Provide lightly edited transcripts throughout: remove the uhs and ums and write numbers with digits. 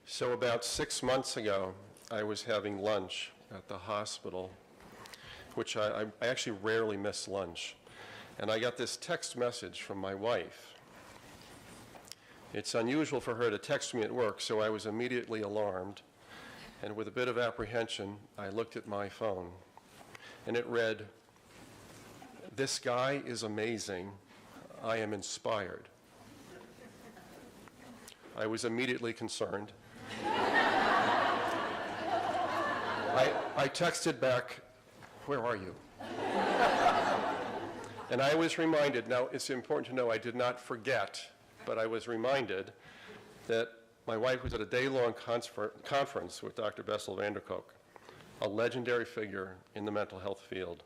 So about 6 months ago, I was having lunch at the hospital, which I actually rarely miss lunch. And I got this text message from my wife. It's unusual for her to text me at work, so I was immediately alarmed. And with a bit of apprehension, I looked at my phone. And it read, "This guy is amazing. I am inspired." I was immediately concerned. I texted back, "Where are you?" And I was reminded, now it's important to know I did not forget, but I was reminded that my wife was at a day-long conference with Dr. Bessel van der Kolk, a legendary figure in the mental health field.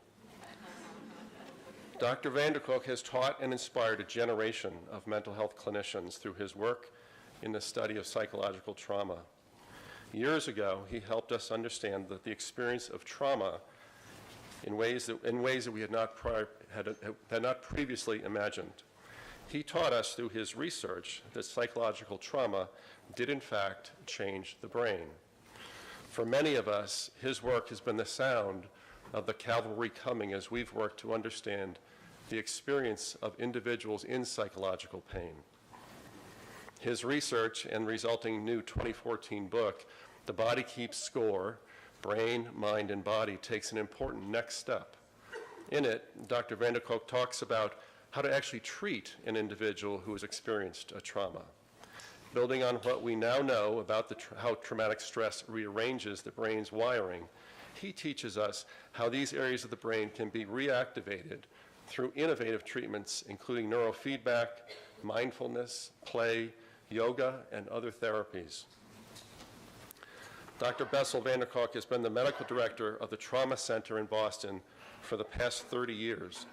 Dr. van der Kolk has taught and inspired a generation of mental health clinicians through his work in the study of psychological trauma. Years ago, he helped us understand that the experience of trauma in ways that we had not previously imagined. He taught us through his research that psychological trauma did in fact change the brain. For many of us, his work has been the sound of the cavalry coming as we've worked to understand the experience of individuals in psychological pain. His research and resulting new 2014 book, The Body Keeps Score, Brain, Mind, and Body, takes an important next step. In it, Dr. van der Kolk talks about how to actually treat an individual who has experienced a trauma. Building on what we now know about how traumatic stress rearranges the brain's wiring, he teaches us how these areas of the brain can be reactivated through innovative treatments, including neurofeedback, mindfulness, play, yoga, and other therapies. Dr. Bessel van der Kolk has been the medical director of the Trauma Center in Boston for the past 30 years.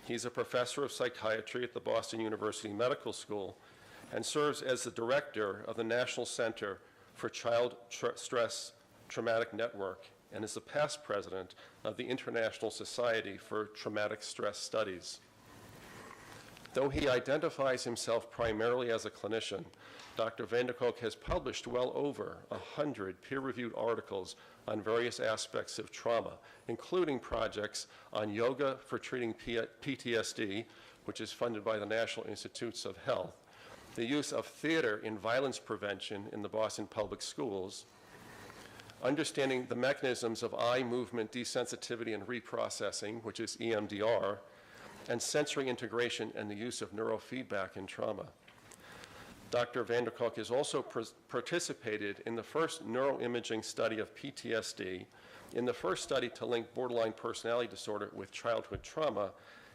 He's a professor of psychiatry at the Boston University Medical School and serves as the director of the National Center for Child Stress Traumatic Network and is the past president of the International Society for Traumatic Stress Studies. Though he identifies himself primarily as a clinician, Dr. van der Kolk has published well over 100 peer-reviewed articles on various aspects of trauma, including projects on yoga for treating PTSD, which is funded by the National Institutes of Health, the use of theater in violence prevention in the Boston Public Schools, understanding the mechanisms of eye movement desensittivity and reprocessing, which is EMDR, and sensory integration and the use of neurofeedback in trauma. Dr. van der Kolk has also participated in the first neuroimaging study of PTSD, in the first study to link borderline personality disorder with childhood trauma,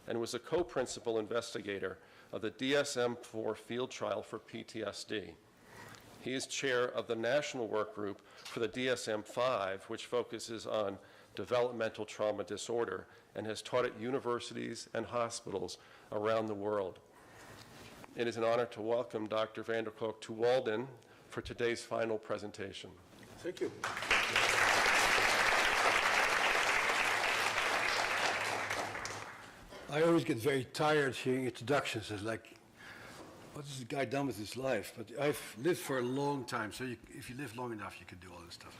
and was a co-principal investigator of the DSM-IV field trial for PTSD. He is chair of the national work group for the DSM-V, which focuses on developmental trauma disorder, and has taught at universities and hospitals around the world. It is an honor to welcome Dr. van der Kolk to Walden for today's final presentation. Thank you. I always get very tired hearing introductions. It's like, what has this guy done with his life? But I've lived for a long time, so if you live long enough, you can do all this stuff.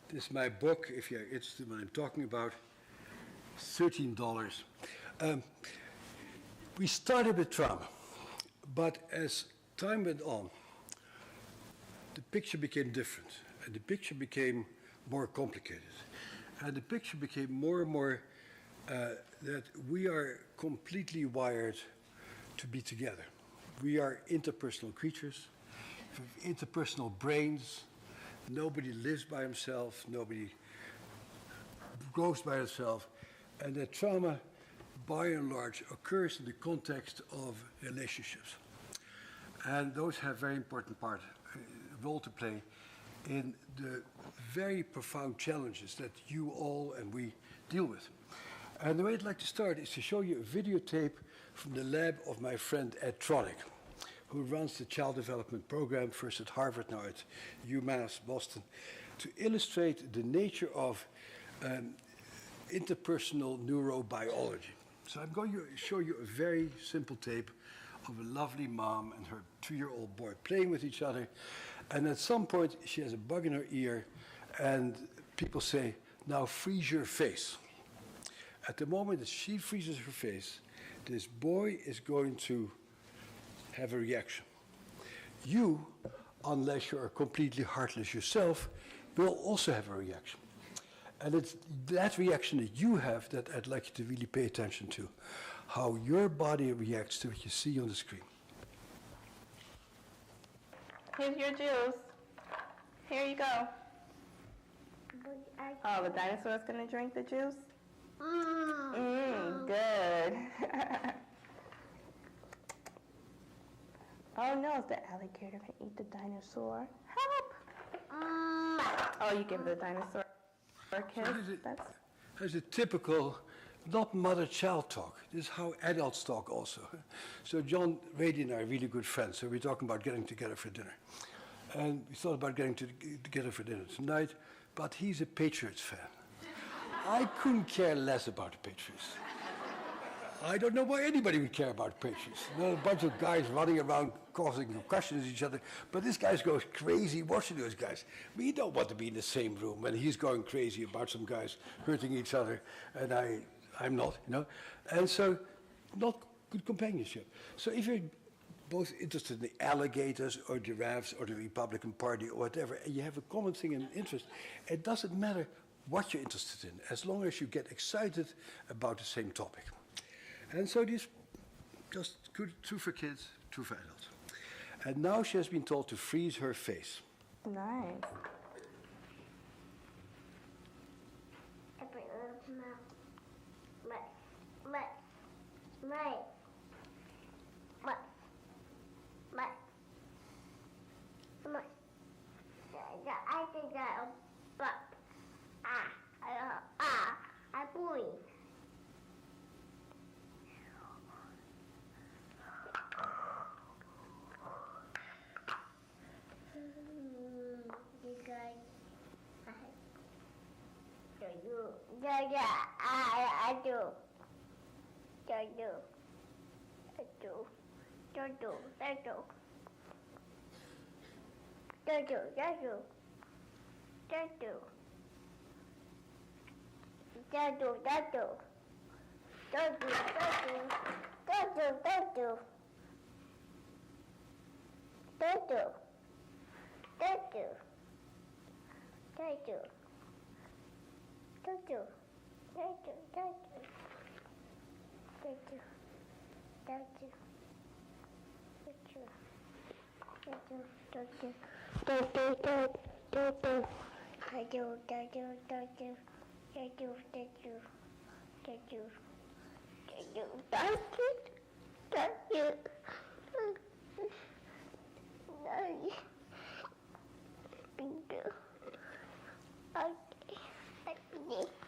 This is my book, if you're interested in what I'm talking about, $13. We started with trauma, but as time went on, the picture became different, and the picture became more complicated. And the picture became more and more that we are completely wired to be together. We are interpersonal creatures, interpersonal brains. Nobody lives by himself, nobody grows by himself, and that trauma, by and large, occurs in the context of relationships. And those have very important role to play in the very profound challenges that you all and we deal with. And the way I'd like to start is to show you a videotape from the lab of my friend Ed Tronick, who runs the child development program, first at Harvard, now at UMass Boston, to illustrate the nature of interpersonal neurobiology. So I'm going to show you a very simple tape of a lovely mom and her 2-year-old boy playing with each other. And at some point, she has a bug in her ear, and people say, now freeze your face. At the moment that she freezes her face, this boy is going to have a reaction. You, unless you are completely heartless yourself, will also have a reaction. And it's that reaction that you have that I'd like you to really pay attention to, how your body reacts to what you see on the screen. Here's your juice. Here you go. Oh, the dinosaur's gonna drink the juice? Good. Oh no, is the alligator gonna eat the dinosaur? Help! Oh, you give the dinosaur a kiss? There's a typical, not mother-child talk. This is how adults talk also. So John Rady and I are really good friends, so we're talking about getting together for dinner. And we thought about getting together for dinner tonight, but he's a Patriots fan. I couldn't care less about the Patriots. I don't know why anybody would care about Patriots. You know, a bunch of guys running around causing concussions to each other, but this guy goes crazy watching those guys. We don't want to be in the same room when he's going crazy about some guys hurting each other, and I'm not, you know. And so, not good companionship. So if you're both interested in the alligators or giraffes or the Republican Party or whatever, and you have a common thing in interest, it doesn't matter what you're interested in, as long as you get excited about the same topic. And so this just good, true for kids, true for adults. And now she has been told to freeze her face. Nice.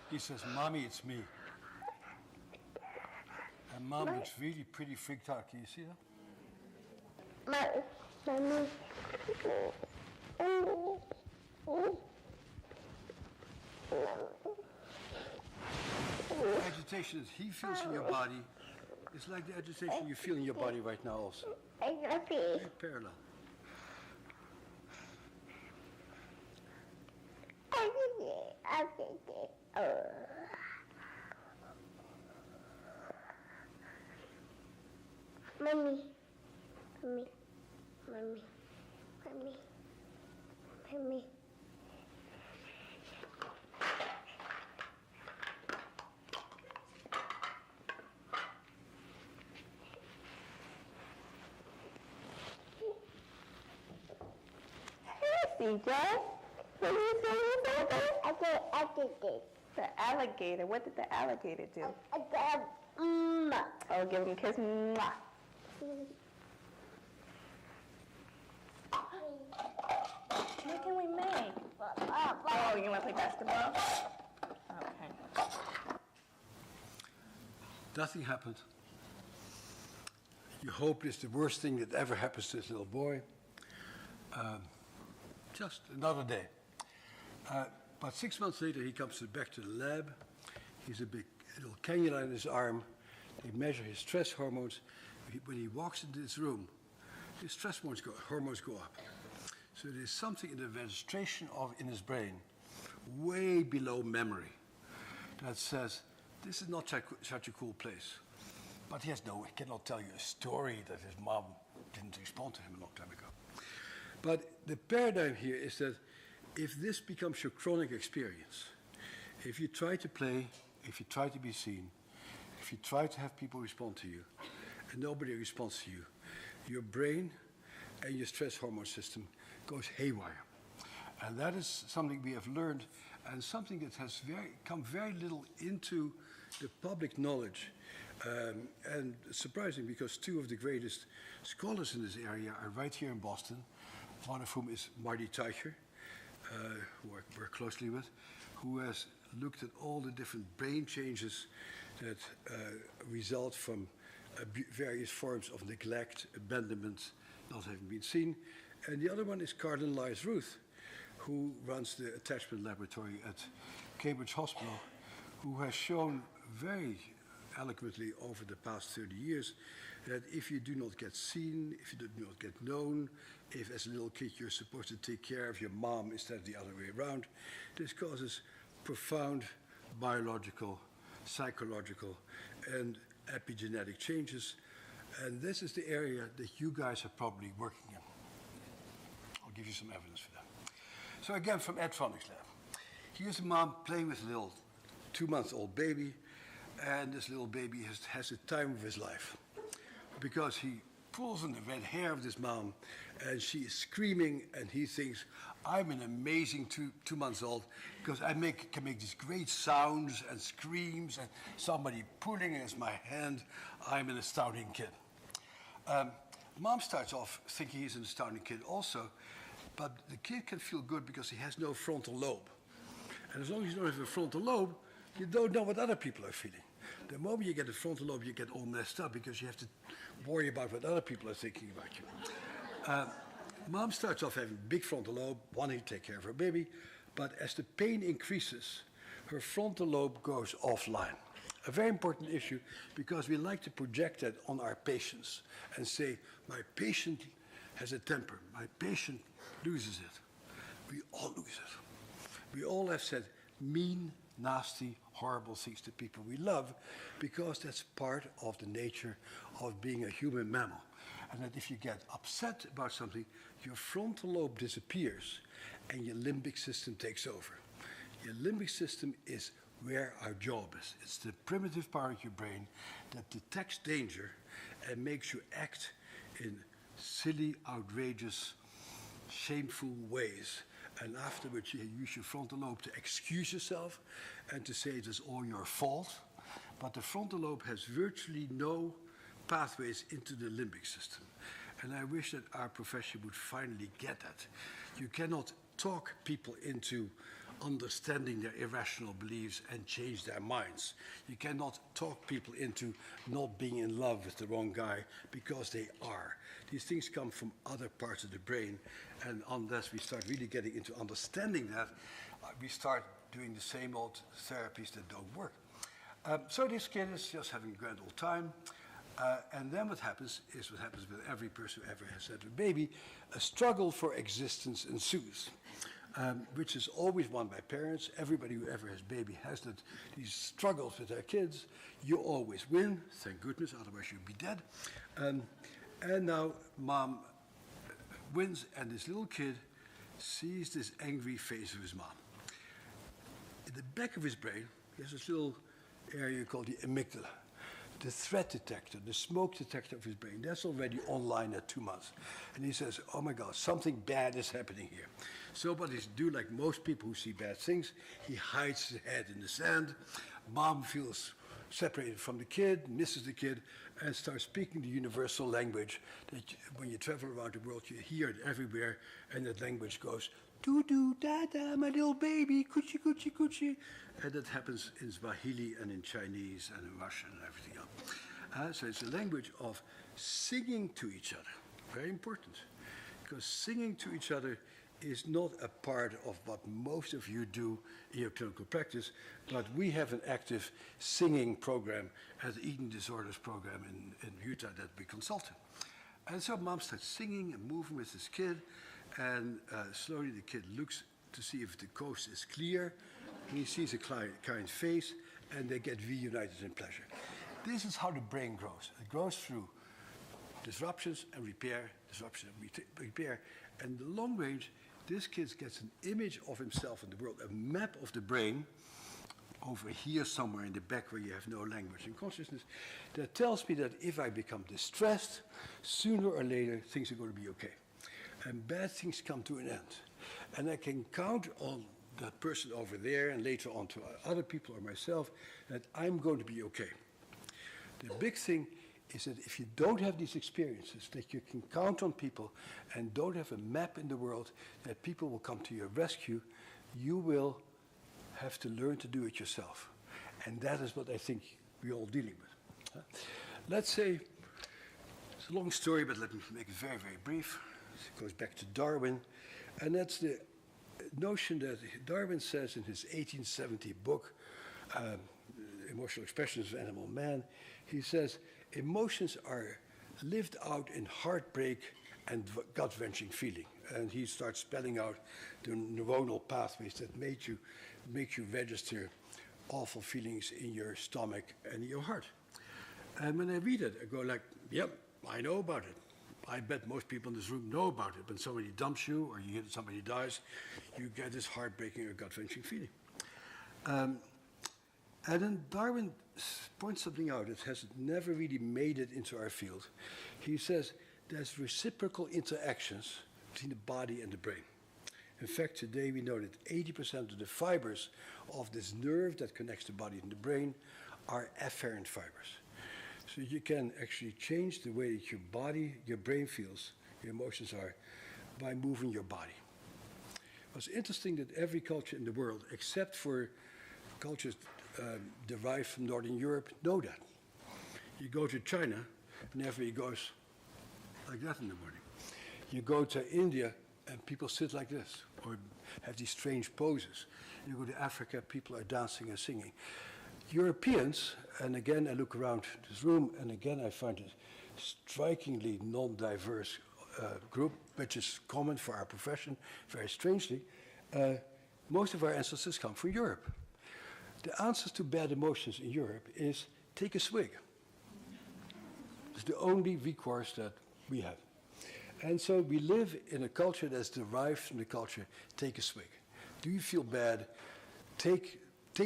He says, Mommy, it's me. And Mom looks really pretty freaked out. Can you see that? Mommy. The agitation that he feels in your body is like the agitation you feel in your body right now also. Very parallel. Mommy. CJ? What did you say? I did it. The alligator. What did the alligator do? Mama. Oh, give him a kiss. Mwah. What can we make? Oh, you want to play basketball? Okay. Nothing happened. You hope it's the worst thing that ever happens to this little boy. Just another day. About 6 months later, he comes back to the lab. He's a big little cannula in his arm. They measure his stress hormones. when he walks into this room, his stress hormones go up. So there's something in the registration in his brain, way below memory, that says, this is not such a cool place. But he cannot tell you a story that his mom didn't respond to him a long time ago. But the paradigm here is that if this becomes your chronic experience, if you try to play, if you try to be seen, if you try to have people respond to you, and nobody responds to you, your brain and your stress hormone system goes haywire. And that is something we have learned, and something that has come very little into the public knowledge. And surprising, because two of the greatest scholars in this area are right here in Boston, one of whom is Marty Teicher, who I work closely with, who has looked at all the different brain changes that result from various forms of neglect, abandonment, not having been seen. And the other one is Cardin Lyes Ruth, who runs the attachment laboratory at Cambridge Hospital, who has shown very eloquently over the past 30 years that if you do not get seen, if you do not get known, if as a little kid you're supposed to take care of your mom instead of the other way around, this causes profound biological, psychological, and epigenetic changes. And this is the area that you guys are probably working in. I'll give you some evidence for that. So again, from Ed Fronik's lab. Here's a mom playing with a little 2-month-old baby, and this little baby has the time of his life, because he pulls on the red hair of this mom, and she is screaming, and he thinks, I'm an amazing two months old, because I can make these great sounds and screams, and somebody pulling against my hand, I'm an astounding kid. Mom starts off thinking he's an astounding kid also, but the kid can feel good because he has no frontal lobe. And as long as you don't have a frontal lobe, you don't know what other people are feeling. The moment you get a frontal lobe, you get all messed up because you have to worry about what other people are thinking about you. Mom starts off having big frontal lobe, wanting to take care of her baby, but as the pain increases, her frontal lobe goes offline. A very important issue, because we like to project that on our patients and say, my patient has a temper, my patient loses it. We all lose it. We all have said mean, nasty, horrible things to people we love, because that's part of the nature of being a human mammal. And that if you get upset about something, your frontal lobe disappears and your limbic system takes over. Your limbic system is where our job is. It's the primitive part of your brain that detects danger and makes you act in silly, outrageous, shameful ways. And afterwards, you use your frontal lobe to excuse yourself and to say it is all your fault. But the frontal lobe has virtually no pathways into the limbic system. And I wish that our profession would finally get that. You cannot talk people into understanding their irrational beliefs and change their minds. You cannot talk people into not being in love with the wrong guy, because they are. These things come from other parts of the brain, and unless we start really getting into understanding that, we start doing the same old therapies that don't work. So this kid is just having a grand old time, and then what happens is what happens with every person who ever has had a baby: a struggle for existence ensues. Which is always won by parents. Everybody who ever has a baby has these struggles with their kids. You always win, thank goodness, otherwise you'd be dead. And now mom wins, and this little kid sees this angry face of his mom. In the back of his brain, he has this little area called the amygdala, the threat detector, the smoke detector of his brain. That's already online at 2 months. And he says, oh my God, something bad is happening here. So what he do, like most people who see bad things, he hides his head in the sand. Mom feels separated from the kid, misses the kid, and starts speaking the universal language that when you travel around the world, you hear it everywhere, and that language goes, doo-doo, da-da, my little baby, coochie, coochie, coochie. And that happens in Swahili and in Chinese and in Russian and everything else. So it's a language of singing to each other. Very important. Because singing to each other is not a part of what most of you do in your clinical practice, but we have an active singing program at the eating disorders program in Utah that we consulted. And so mom starts singing and moving with this kid, and slowly the kid looks to see if the coast is clear. He sees a kind face, and they get reunited in pleasure. This is how the brain grows. It grows through disruptions and repair, disruption and repair. And the long range, this kid gets an image of himself in the world, a map of the brain over here somewhere in the back where you have no language and consciousness, that tells me that if I become distressed, sooner or later things are going to be okay. And bad things come to an end. And I can count on that person over there and later on to other people or myself that I'm going to be okay. The big thing is that if you don't have these experiences, that you can count on people and don't have a map in the world that people will come to your rescue, you will have to learn to do it yourself. And that is what I think we're all dealing with. Let's say, it's a long story, but let me make it very, very brief. It goes back to Darwin, and that's the notion that Darwin says in his 1870 book, Emotional Expressions of Animal Man. He says, emotions are lived out in heartbreak and gut-wrenching feeling. And he starts spelling out the neuronal pathways that make you register awful feelings in your stomach and in your heart. And when I read it, I go like, yep, I know about it. I bet most people in this room know about it. When somebody dumps you or you hear that somebody dies, you get this heartbreaking or gut-wrenching feeling. And then Darwin points something out that has never really made it into our field. He says there's reciprocal interactions between the body and the brain. In fact, today we know that 80% of the fibers of this nerve that connects the body and the brain are afferent fibers. So you can actually change the way that your brain feels, your emotions are, by moving your body. It's interesting that every culture in the world, except for cultures derived from Northern Europe, know that. You go to China, and everybody goes like that in the morning. You go to India, and people sit like this, or have these strange poses. You go to Africa, people are dancing and singing. Europeans, and again I look around this room, and again I find a strikingly non-diverse group, which is common for our profession, very strangely. Most of our ancestors come from Europe. The answer to bad emotions in Europe is take a swig. It's the only recourse that we have. And so we live in a culture that's derived from the culture, take a swig. Do you feel bad? Take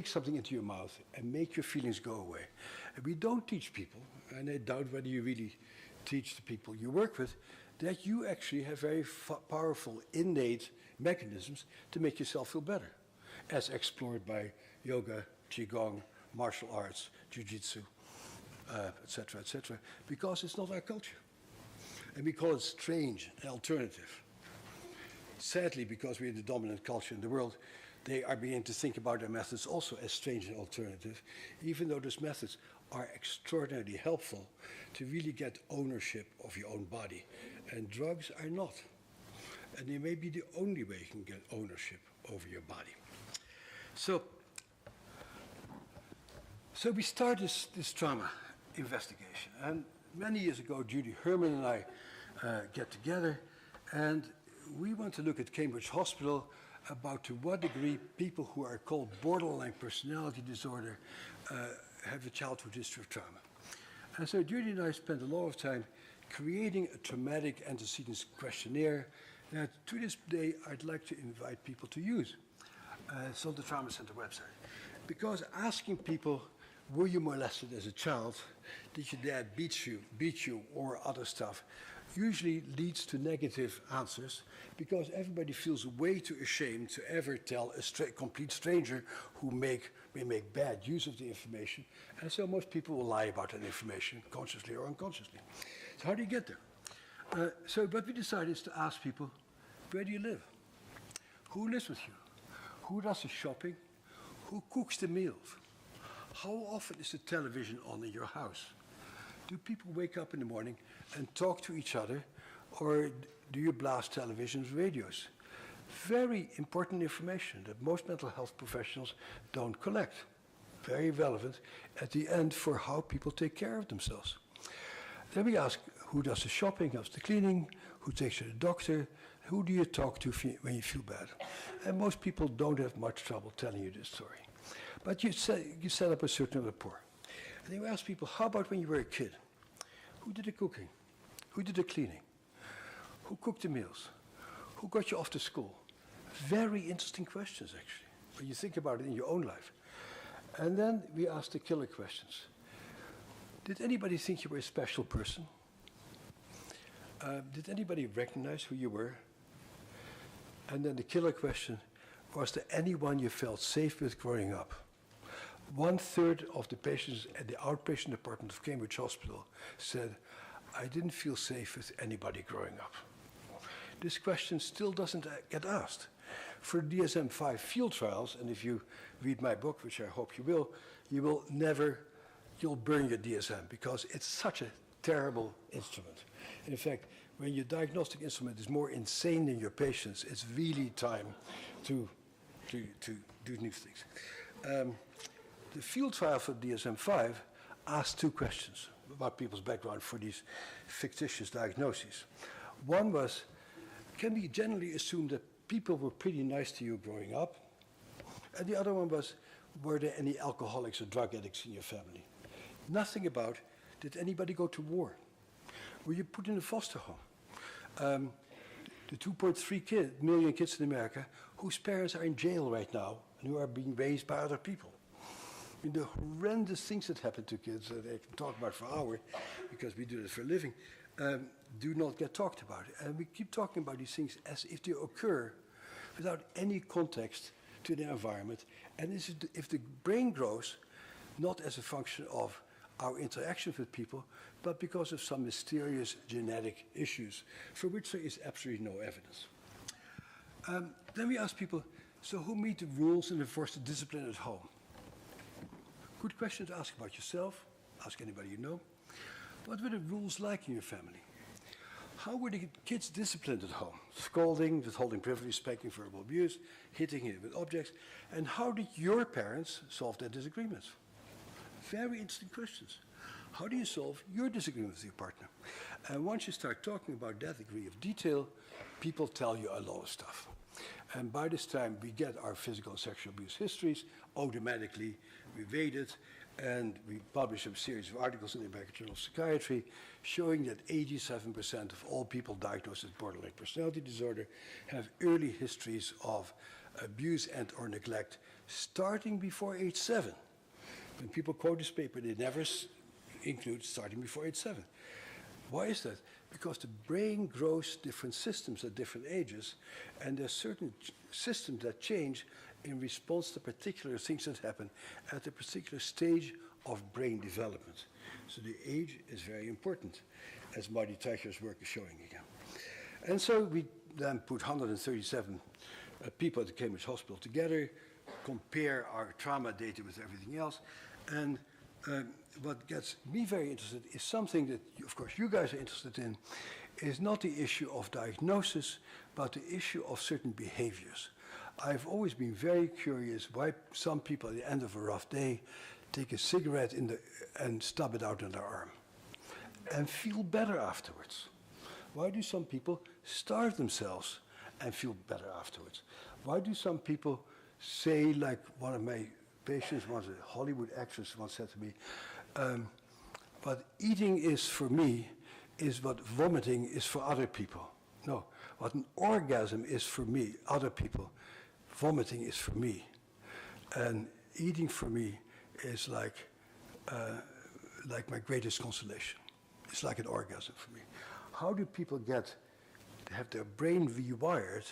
something into your mouth and make your feelings go away. And we don't teach people, and I doubt whether you really teach the people you work with, that you actually have very powerful innate mechanisms to make yourself feel better, as explored by yoga, qigong, martial arts, jiu-jitsu, etc., because it's not our culture. And we call it strange and alternative. Sadly, because we're the dominant culture in the world, they are beginning to think about their methods also as strange and alternative, even though those methods are extraordinarily helpful to really get ownership of your own body. And drugs are not. And they may be the only way you can get ownership over your body. So we start this trauma investigation. And many years ago, Judy Herman and I get together, and we want to look at Cambridge Hospital about to what degree people who are called borderline personality disorder have a childhood history of trauma. And so Judy and I spent a lot of time creating a traumatic antecedents questionnaire that to this day I'd like to invite people to use. It's on the Trauma Center website. Because asking people, were you molested as a child? Did your dad beat you, or other stuff, usually leads to negative answers because everybody feels way too ashamed to ever tell a complete stranger who may make bad use of the information. And so most people will lie about that information, consciously or unconsciously. So how do you get there? So what we decided is to ask people, where do you live? Who lives with you? Who does the shopping? Who cooks the meals? How often is the television on in your house? Do people wake up in the morning and talk to each other, or do you blast televisions, radios? Very important information that most mental health professionals don't collect. Very relevant at the end for how people take care of themselves. Then we ask who does the shopping, who does the cleaning, who takes you to the doctor, who do you talk to when you feel bad? And most people don't have much trouble telling you this story. But you set up a certain rapport. And then we ask people, how about when you were a kid? Who did the cooking? Who did the cleaning? Who cooked the meals? Who got you off to school? Very interesting questions, actually, when you think about it in your own life. And then we ask the killer questions. Did anybody think you were a special person? Did anybody recognize who you were? And then the killer question, was there anyone you felt safe with growing up? 1/3 of the patients at the outpatient department of Cambridge Hospital said, I didn't feel safe with anybody growing up. This question still doesn't get asked. For DSM-5 field trials, and if you read my book, which I hope you will never, you'll burn your DSM because it's such a terrible instrument. And in fact, when your diagnostic instrument is more insane than your patients, it's really time to do new things. The field trial for DSM-5 asked 2 questions about people's background for these fictitious diagnoses. One was, can we generally assume that people were pretty nice to you growing up? And the other one was, were there any alcoholics or drug addicts in your family? Nothing about, did anybody go to war? Were you put in a foster home? The 2.3 million kids in America whose parents are in jail right now and who are being raised by other people. I mean, the horrendous things that happen to kids that I can talk about for hours because we do this for a living, do not get talked about. And we keep talking about these things as if they occur without any context to the environment. And this is if the brain grows, not as a function of our interactions with people, but because of some mysterious genetic issues for which there is absolutely no evidence. Then we ask people, so who meet the rules and enforce the discipline at home? Good question to ask about yourself, ask anybody you know. What were the rules like in your family? How were the kids disciplined at home? Scolding, withholding privilege, spanking, verbal abuse, hitting it with objects. And how did your parents solve their disagreements? Very interesting questions. How do you solve your disagreement with your partner? And once you start talking about that degree of detail, people tell you a lot of stuff. And by this time, we get our physical and sexual abuse histories. Automatically, we rate it, and we publish a series of articles in the American Journal of Psychiatry showing that 87% of all people diagnosed with borderline personality disorder have early histories of abuse and or neglect starting before age 7. When people quote this paper, they never include starting before age 7. Why is that? Because the brain grows different systems at different ages, and there's certain systems that change in response to particular things that happen at a particular stage of brain development. So the age is very important, as Marty Teicher's work is showing again. And so we then put 137 people at the Cambridge Hospital together, compare our trauma data with everything else, and what gets me very interested is something that, of course, you guys are interested in, is not the issue of diagnosis, but the issue of certain behaviors. I've always been very curious why some people at the end of a rough day take a cigarette and stub it out on their arm and feel better afterwards. Why do some people starve themselves and feel better afterwards? Why do some people say, like one of my patients, once a Hollywood actress once said to me, what eating is for me is what vomiting is for other people. No, what an orgasm is for me, other people, vomiting is for me. And eating for me is like my greatest consolation. It's like an orgasm for me. How do people have their brain rewired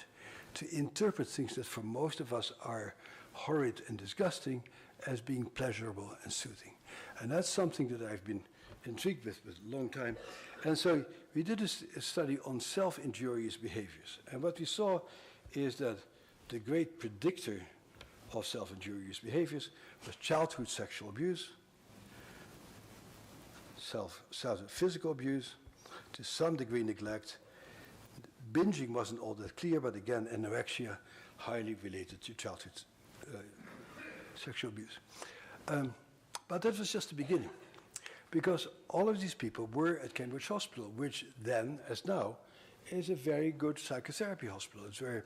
to interpret things that for most of us are horrid and disgusting as being pleasurable and soothing? And that's something that I've been intrigued with a long time. And so we did a study on self-injurious behaviors. And what we saw is that the great predictor of self-injurious behaviors was childhood sexual abuse, physical abuse, to some degree neglect, Binging wasn't all that clear, but again, anorexia, highly related to childhood sexual abuse. But that was just the beginning, because all of these people were at Cambridge Hospital, which then, as now, is a very good psychotherapy hospital. It's where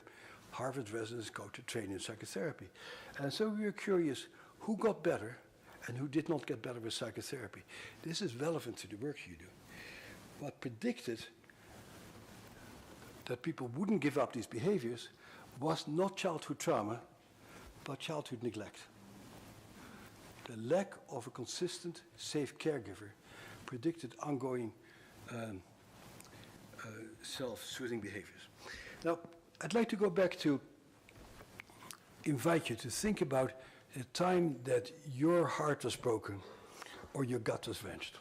Harvard residents go to train in psychotherapy. And so we were curious who got better and who did not get better with psychotherapy. This is relevant to the work you do. What predicted that people wouldn't give up these behaviors was not childhood trauma, but childhood neglect. The lack of a consistent, safe caregiver predicted ongoing self-soothing behaviors. Now, I'd like to go back to invite you to think about the time that your heart was broken or your gut was wrenched.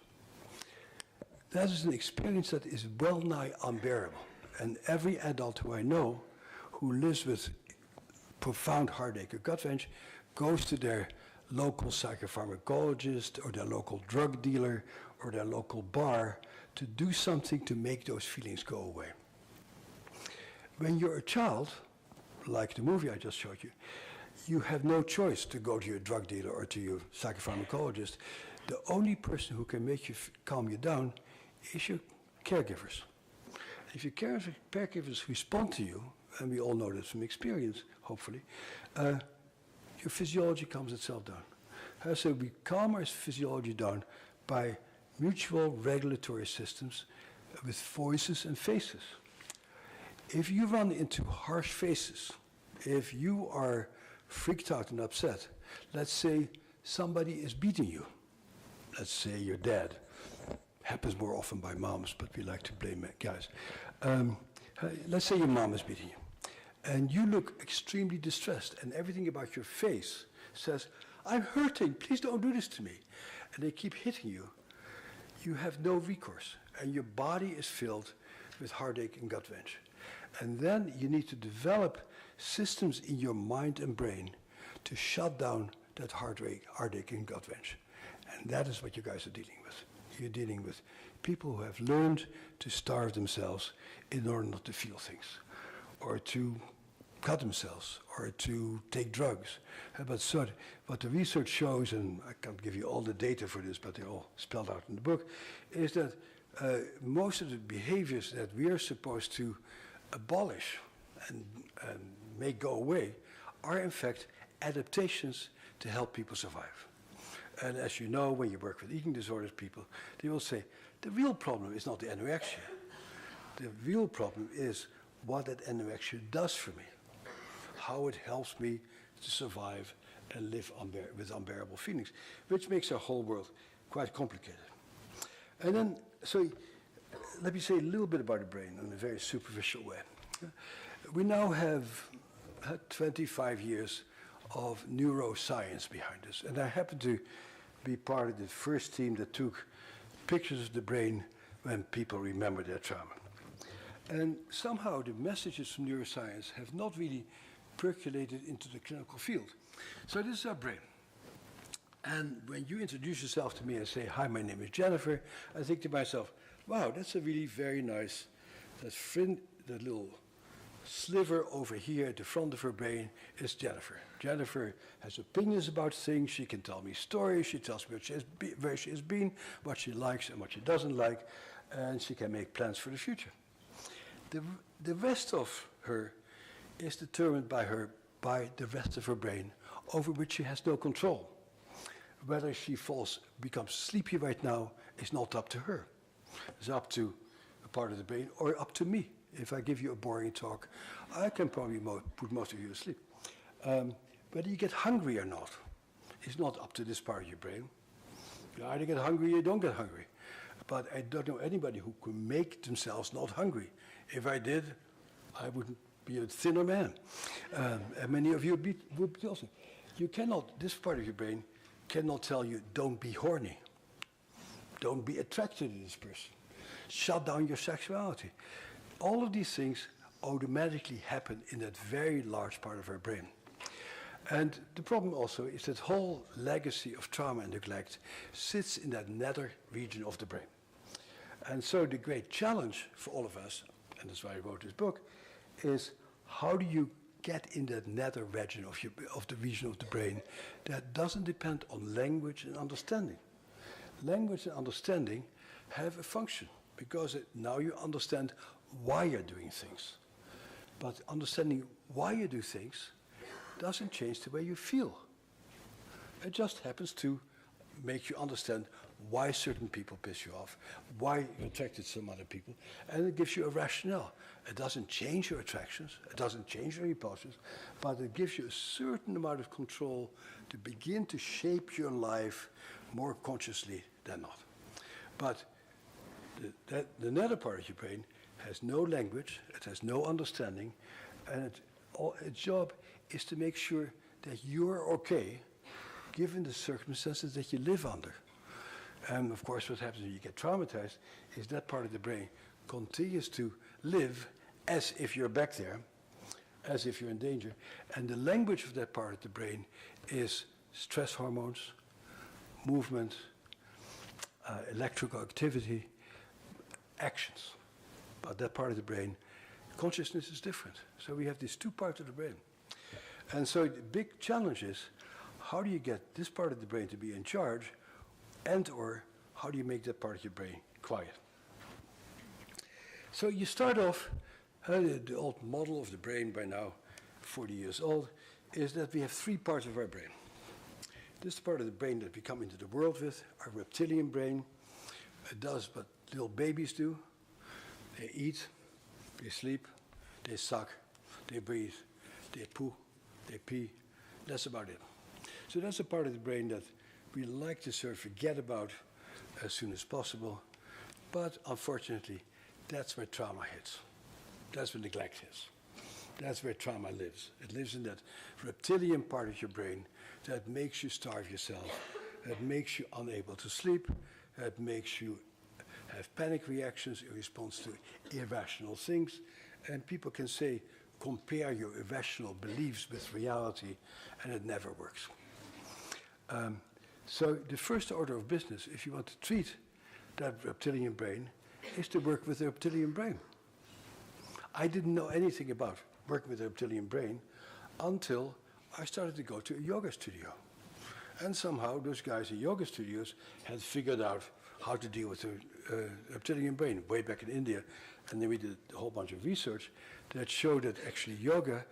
That is an experience that is well nigh unbearable. And every adult who I know who lives with profound heartache or gut wrench goes to their local psychopharmacologist or their local drug dealer or their local bar to do something to make those feelings go away. When you're a child, like the movie I just showed you, you have no choice to go to your drug dealer or to your psychopharmacologist. The only person who can make you calm you down is your caregivers. If your caregivers respond to you, and we all know this from experience, hopefully, your physiology calms itself down. So we calm our physiology down by mutual regulatory systems with voices and faces. If you run into harsh faces, if you are freaked out and upset, let's say somebody is beating you, let's say your dad, happens more often by moms, but we like to blame guys. Let's say your mom is beating you, and you look extremely distressed, and everything about your face says, I'm hurting, please don't do this to me. And they keep hitting you. You have no recourse, and your body is filled with heartache and gut wrench. And then you need to develop systems in your mind and brain to shut down that heartache and gut wrench. And that is what you guys are dealing with. You're dealing with people who have learned to starve themselves in order not to feel things, or to cut themselves, or to take drugs. But so what the research shows, and I can't give you all the data for this, but they're all spelled out in the book, is that most of the behaviors that we are supposed to abolish and make go away are in fact adaptations to help people survive. And as you know, when you work with eating disorders people, they will say, the real problem is not the anorexia. The real problem is what that anorexia does for me, how it helps me to survive and live with unbearable feelings, which makes our whole world quite complicated. And then, so let me say a little bit about the brain in a very superficial way. We now have 25 years of neuroscience behind us, and I happen to be part of the first team that took pictures of the brain when people remember their trauma. And somehow the messages from neuroscience have not really percolated into the clinical field. So this is our brain. And when you introduce yourself to me and say, hi, my name is Jennifer, I think to myself, wow, that's a really very nice, that little sliver over here at the front of her brain is Jennifer. Jennifer has opinions about things. She can tell me stories. She tells me where she has been, what she likes and what she doesn't like, and she can make plans for the future. The rest of her is determined by the rest of her brain, over which she has no control. Whether she becomes sleepy right now is not up to her. It's up to a part of the brain or up to me. If I give you a boring talk, I can probably put most of you to sleep. Whether you get hungry or not is not up to this part of your brain. You either get hungry or you don't get hungry. But I don't know anybody who can make themselves not hungry. If I did, I wouldn't be a thinner man. And many of you would be also. You cannot, this part of your brain cannot tell you, don't be horny. Don't be attracted to this person. Shut down your sexuality. All of these things automatically happen in that very large part of our brain. And the problem also is that whole legacy of trauma and neglect sits in that nether region of the brain. And so the great challenge for all of us, and that's why I wrote this book, is how do you get in that nether region of the region of the brain that doesn't depend on language and understanding. Language and understanding have a function because now you understand why you're doing things. But understanding why you do things doesn't change the way you feel. It just happens to make you understand why certain people piss you off, why you're attracted to some other people, and it gives you a rationale. It doesn't change your attractions, it doesn't change your repulsions, but it gives you a certain amount of control to begin to shape your life more consciously than not. But the nether part of your brain has no language, it has no understanding, and its job is to make sure that you're okay given the circumstances that you live under. And of course what happens when you get traumatized is that part of the brain continues to live as if you're back there, as if you're in danger. And the language of that part of the brain is stress hormones, movement, electrical activity, actions. But that part of the brain, consciousness is different. So we have these two parts of the brain. And so the big challenge is, how do you get this part of the brain to be in charge, and or how do you make that part of your brain quiet? So you start off, the old model of the brain by now, 40 years old, is that we have three parts of our brain. This part of the brain that we come into the world with, our reptilian brain. It does what little babies do. They eat, they sleep, they suck, they breathe, they poo, they pee. That's about it. So that's a part of the brain that we like to sort of forget about as soon as possible. But unfortunately, that's where trauma hits. That's where neglect hits. That's where trauma lives. It lives in that reptilian part of your brain that makes you starve yourself, that makes you unable to sleep, that makes you have panic reactions in response to irrational things. And people can say, compare your irrational beliefs with reality, and it never works. So the first order of business, if you want to treat that reptilian brain, is to work with the reptilian brain. I didn't know anything about working with the reptilian brain until I started to go to a yoga studio. And somehow those guys in yoga studios had figured out how to deal with the reptilian brain way back in India. And then we did a whole bunch of research that showed that actually yoga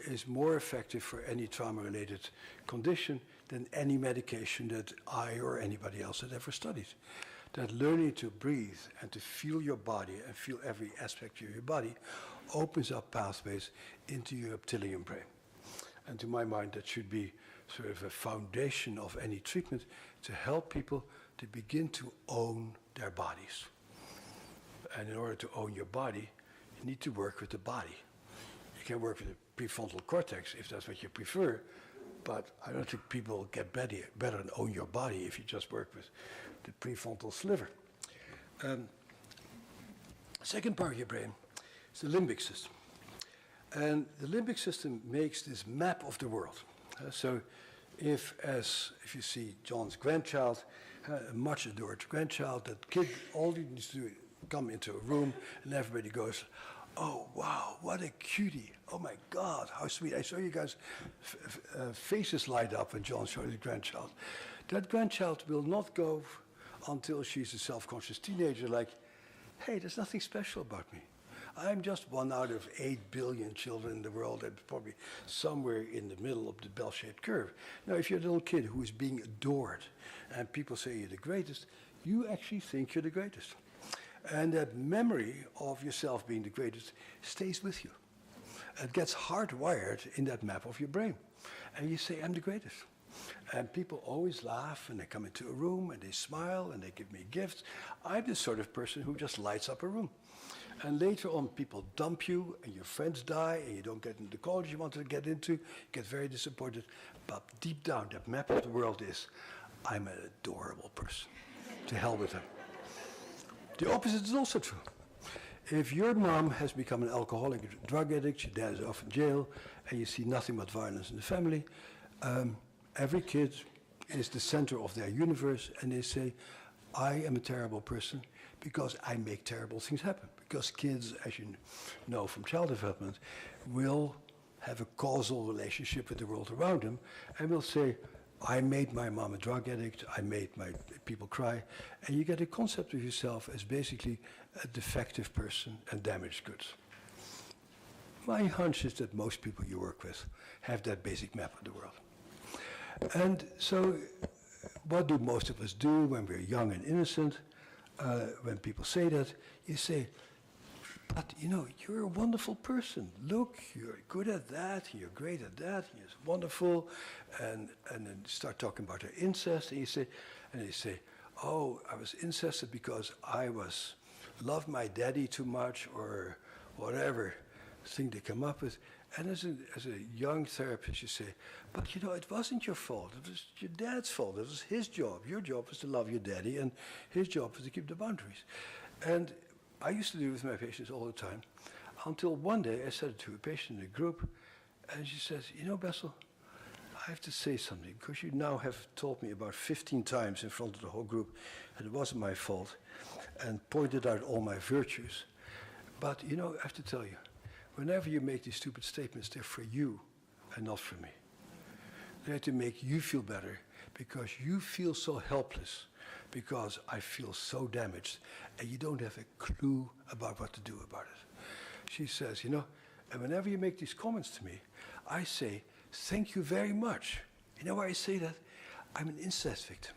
is more effective for any trauma-related condition than any medication that I or anybody else had ever studied. That learning to breathe and to feel your body and feel every aspect of your body opens up pathways into your reptilian brain. And to my mind, that should be sort of a foundation of any treatment to help people to begin to own their bodies. And in order to own your body, you need to work with the body. You can work with the prefrontal cortex if that's what you prefer, but I don't think people get better and own your body if you just work with the prefrontal sliver. Second part of your brain is the limbic system. And the limbic system makes this map of the world. So if you see John's grandchild, a much adored grandchild, that kid, all he needs to do is come into a room and everybody goes, oh, wow, what a cutie. Oh, my God, how sweet. I saw you guys' faces light up when John showed his grandchild. That grandchild will not go until she's a self-conscious teenager like, hey, there's nothing special about me. I'm just one out of 8 billion children in the world and probably somewhere in the middle of the bell-shaped curve. Now, if you're a little kid who is being adored and people say you're the greatest, you actually think you're the greatest. And that memory of yourself being the greatest stays with you. It gets hardwired in that map of your brain. And you say, I'm the greatest. And people always laugh and they come into a room and they smile and they give me gifts. I'm the sort of person who just lights up a room. And later on, people dump you and your friends die and you don't get into the college you want to get into. You get very disappointed. But deep down, that map of the world is, I'm an adorable person. To hell with them. The opposite is also true. If your mom has become an alcoholic, a drug addict, your dad is off in jail, and you see nothing but violence in the family, every kid is the center of their universe, and they say, I am a terrible person because I make terrible things happen. Because kids, as you know from child development, will have a causal relationship with the world around them and will say, I made my mom a drug addict, I made my people cry, and you get a concept of yourself as basically a defective person and damaged goods. My hunch is that most people you work with have that basic map of the world. And so what do most of us do when we're young and innocent? When people say that, you say, but you know, you're a wonderful person. Look, you're good at that, you're great at that, you're wonderful. And then start talking about their incest, and you say, oh, I was incested because I loved my daddy too much, or whatever thing they come up with. And as a young therapist, you say, but you know, it wasn't your fault. It was your dad's fault. It was his job. Your job was to love your daddy, and his job was to keep the boundaries. And I used to do it with my patients all the time, until one day I said it to a patient in a group, and she says, you know, Bessel, I have to say something, because you now have told me about 15 times in front of the whole group that it wasn't my fault, and pointed out all my virtues. But, you know, I have to tell you, whenever you make these stupid statements, they're for you and not for me. They're to make you feel better, because you feel so helpless, because I feel so damaged, and you don't have a clue about what to do about it. She says, you know, and whenever you make these comments to me, I say, thank you very much. You know why I say that? I'm an incest victim.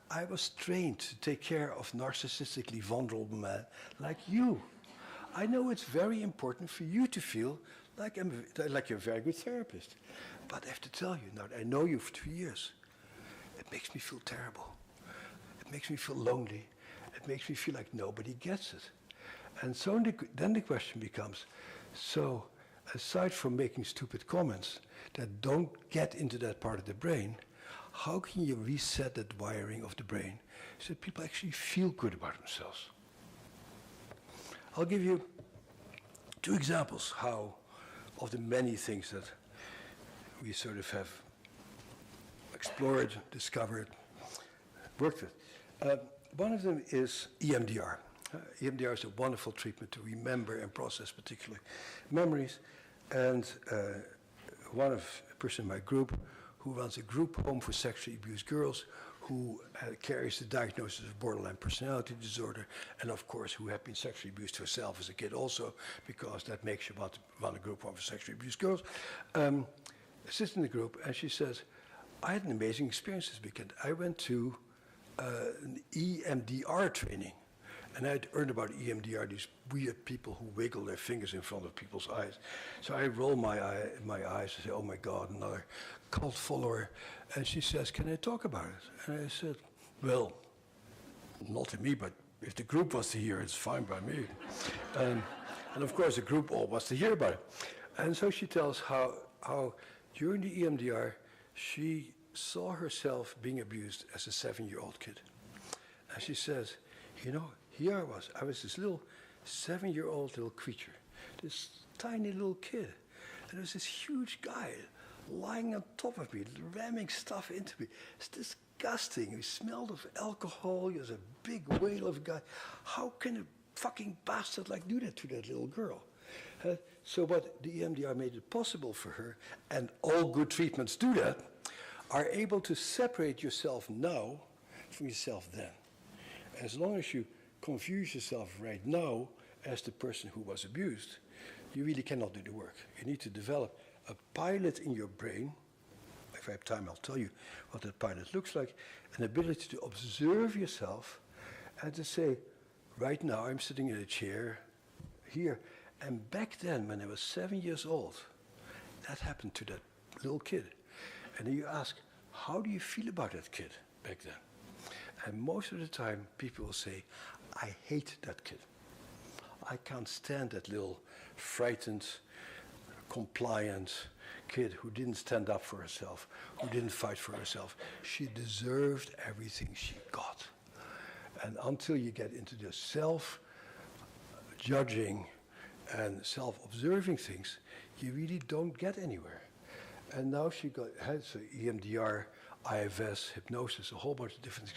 I was trained to take care of narcissistically vulnerable men like you. I know it's very important for you to feel like you're a very good therapist. But I have to tell you, now that I know you for 2 years, it makes me feel terrible. It makes me feel lonely. It makes me feel like nobody gets it. And so then the question becomes, so aside from making stupid comments that don't get into that part of the brain, how can you reset that wiring of the brain so that people actually feel good about themselves? I'll give you 2 examples of the many things that we sort of have explored, discovered, worked with. One of them is EMDR. EMDR is a wonderful treatment to remember and process particular memories. And a person in my group who runs a group home for sexually abused girls, who carries the diagnosis of borderline personality disorder, and of course who had been sexually abused herself as a kid also, because that makes you want to run a group home for sexually abused girls, sits in the group, and she says, I had an amazing experience this weekend. I went to an EMDR training, and I'd heard about EMDR, these weird people who wiggle their fingers in front of people's eyes. So I roll my eyes and say, oh my God, another cult follower. And she says, can I talk about it? And I said, well, not to me, but if the group wants to hear, it's fine by me. And of course, the group all wants to hear about it. And so she tells how during the EMDR, she saw herself being abused as a 7-year-old kid. And she says, you know, here I was this little 7-year-old little creature, this tiny little kid. And there was this huge guy lying on top of me, ramming stuff into me. It's disgusting. He smelled of alcohol. He was a big whale of a guy. How can a fucking bastard like do that to that little girl? So what the EMDR made it possible for her, and all good treatments do that, are able to separate yourself now from yourself then. As long as you confuse yourself right now as the person who was abused, you really cannot do the work. You need to develop a pilot in your brain. If I have time, I'll tell you what that pilot looks like. An ability to observe yourself and to say, right now I'm sitting in a chair here. And back then, when I was 7 years old, that happened to that little kid. And then you ask, how do you feel about that kid back then? And most of the time, people will say, I hate that kid. I can't stand that little frightened, compliant kid who didn't stand up for herself, who didn't fight for herself. She deserved everything she got. And until you get into the self-judging and self-observing things, you really don't get anywhere. And now she has EMDR IFS, hypnosis, a whole bunch of different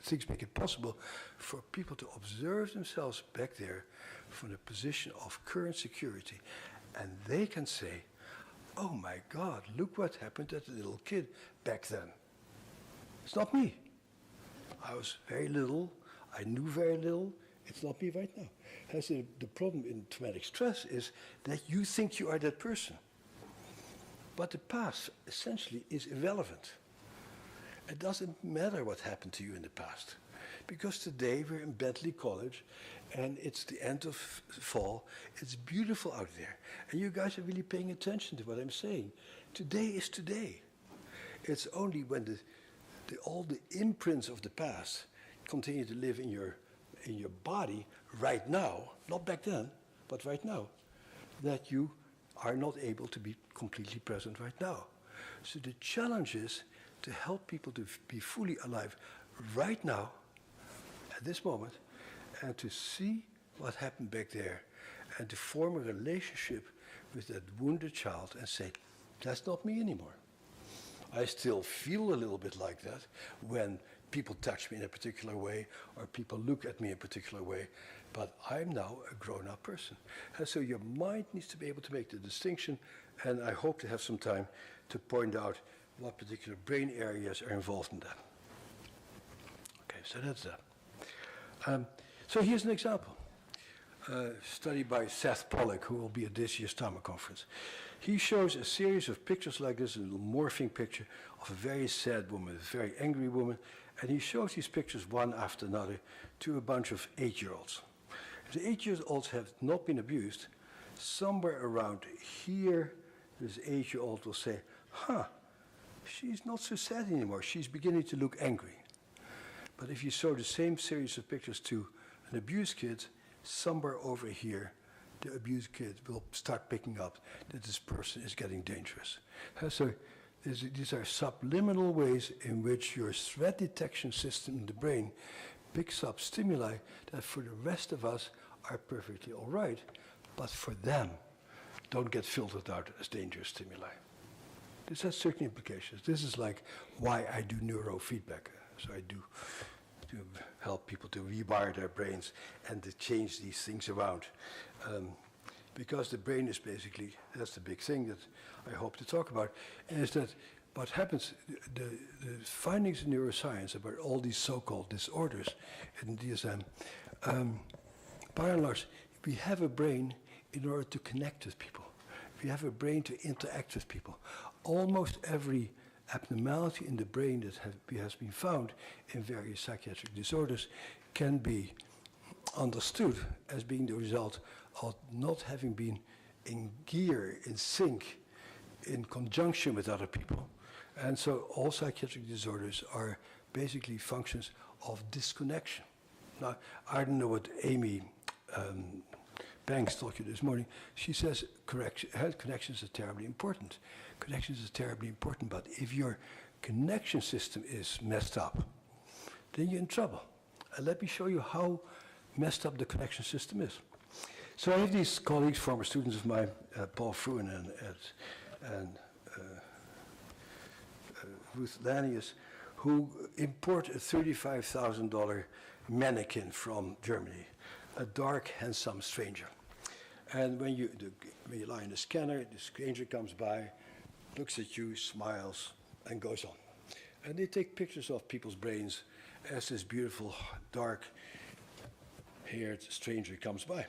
things make it possible for people to observe themselves back there from the position of current security. And they can say, oh my God, look what happened to the little kid back then. It's not me. I was very little, I knew very little, it's not me right now. The problem in traumatic stress is that you think you are that person. But the past essentially is irrelevant. It doesn't matter what happened to you in the past. Because today we're in Bentley College and it's the end of fall. It's beautiful out there. And you guys are really paying attention to what I'm saying. Today is today. It's only when all the imprints of the past continue to live in your body right now, not back then, but right now, that you are not able to be completely present right now. So the challenge is to help people to be fully alive right now, at this moment, and to see what happened back there, and to form a relationship with that wounded child and say, that's not me anymore. I still feel a little bit like that when people touch me in a particular way or people look at me in a particular way, but I'm now a grown-up person. And so your mind needs to be able to make the distinction, and I hope to have some time to point out what particular brain areas are involved in that. Okay, so that's that. So here's an example. Study by Seth Pollock, who will be at this year's Trauma Conference. He shows a series of pictures like this, a little morphing picture of a very sad woman, a very angry woman, and he shows these pictures one after another to a bunch of 8-year-olds. If the 8-year-olds have not been abused, somewhere around here, this 8-year-old will say, huh, she's not so sad anymore, she's beginning to look angry. But if you show the same series of pictures to an abused kid, somewhere over here, the abused kid will start picking up that this person is getting dangerous. So these are subliminal ways in which your threat detection system in the brain picks up stimuli that for the rest of us are perfectly all right, but for them don't get filtered out as dangerous stimuli. This has certain implications. This is like why I do neurofeedback. So I do to help people to rewire their brains and to change these things around. Because the brain is basically, that's the big thing that I hope to talk about, is that what happens, the findings in neuroscience about all these so-called disorders in DSM, by and large, we have a brain in order to connect with people. We have a brain to interact with people. Almost every abnormality in the brain that has been found in various psychiatric disorders can be understood as being the result of not having been in gear, in sync, in conjunction with other people. And so all psychiatric disorders are basically functions of disconnection. Now, I don't know what Amy Banks told you this morning. She says connections are terribly important. Connections are terribly important, but if your connection system is messed up, then you're in trouble. And let me show you how messed up the connection system is. So I have these colleagues, former students of mine, Paul Fruin and Ruth Lanius, who import a $35,000 mannequin from Germany, a dark, handsome stranger. And when you lie in the scanner, the stranger comes by, looks at you, smiles, and goes on. And they take pictures of people's brains as this beautiful, dark-haired stranger comes by.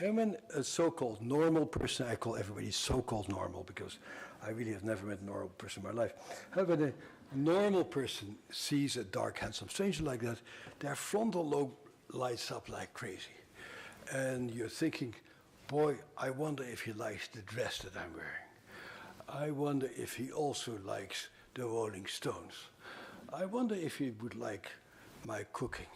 And when a so-called normal person, I call everybody so-called normal because I really have never met a normal person in my life. When a normal person sees a dark, handsome stranger like that, their frontal lobe lights up like crazy. And you're thinking, boy, I wonder if he likes the dress that I'm wearing. I wonder if he also likes the Rolling Stones. I wonder if he would like my cooking.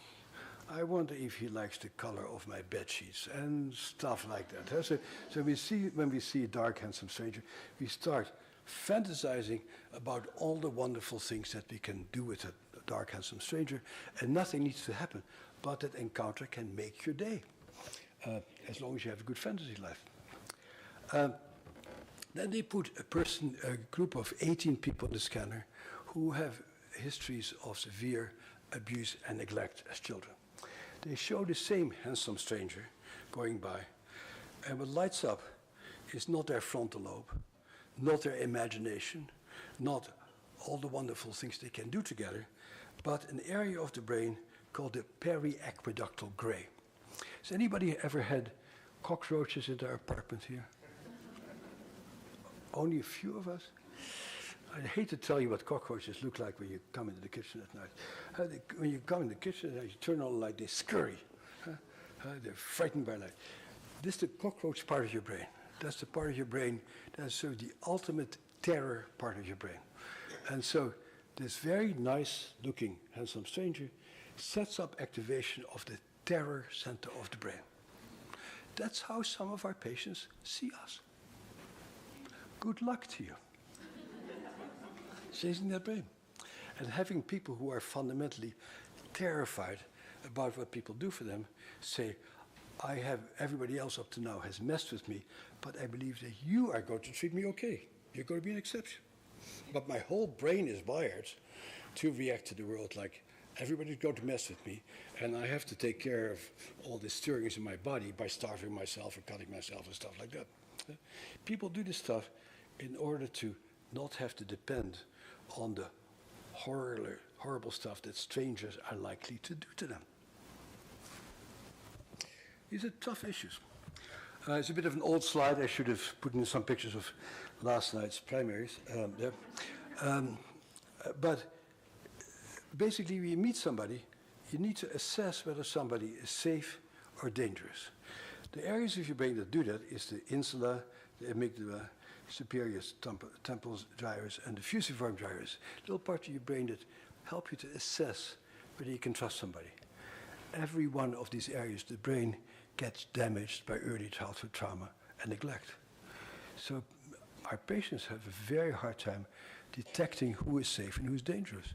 I wonder if he likes the color of my bed sheets and stuff like that. So when we see a dark, handsome stranger, we start fantasizing about all the wonderful things that we can do with a dark, handsome stranger, and nothing needs to happen, but that encounter can make your day, as long as you have a good fantasy life. Then they put a group of 18 people in the scanner who have histories of severe abuse and neglect as children. They show the same handsome stranger going by, and what lights up is not their frontal lobe, not their imagination, not all the wonderful things they can do together, but an area of the brain called the periaqueductal gray. Has anybody ever had cockroaches in their apartment here? Only a few of us? I hate to tell you what cockroaches look like when you come into the kitchen at night. When you come in the kitchen at night, you turn on the light, they scurry. They're frightened by light. This is the cockroach part of your brain. That's the part of your brain that's sort of the ultimate terror part of your brain. And so this very nice looking handsome stranger sets up activation of the terror center of the brain. That's how some of our patients see us. Good luck to you. Chasing that brain. And having people who are fundamentally terrified about what people do for them say, I have, everybody else up to now has messed with me, but I believe that you are going to treat me okay. You're going to be an exception. But my whole brain is wired to react to the world like everybody's going to mess with me, and I have to take care of all the stirrings in my body by starving myself or cutting myself and stuff like that. People do this stuff in order to not have to depend on the horrible stuff that strangers are likely to do to them. These are tough issues. It's a bit of an old slide. I should have put in some pictures of last night's primaries there. But basically, when you meet somebody, you need to assess whether somebody is safe or dangerous. The areas of your brain that do that is the insula, the amygdala, superior temporal gyrus, and the fusiform gyrus, little parts of your brain that help you to assess whether you can trust somebody. Every one of these areas, the brain gets damaged by early childhood trauma and neglect. So our patients have a very hard time detecting who is safe and who is dangerous.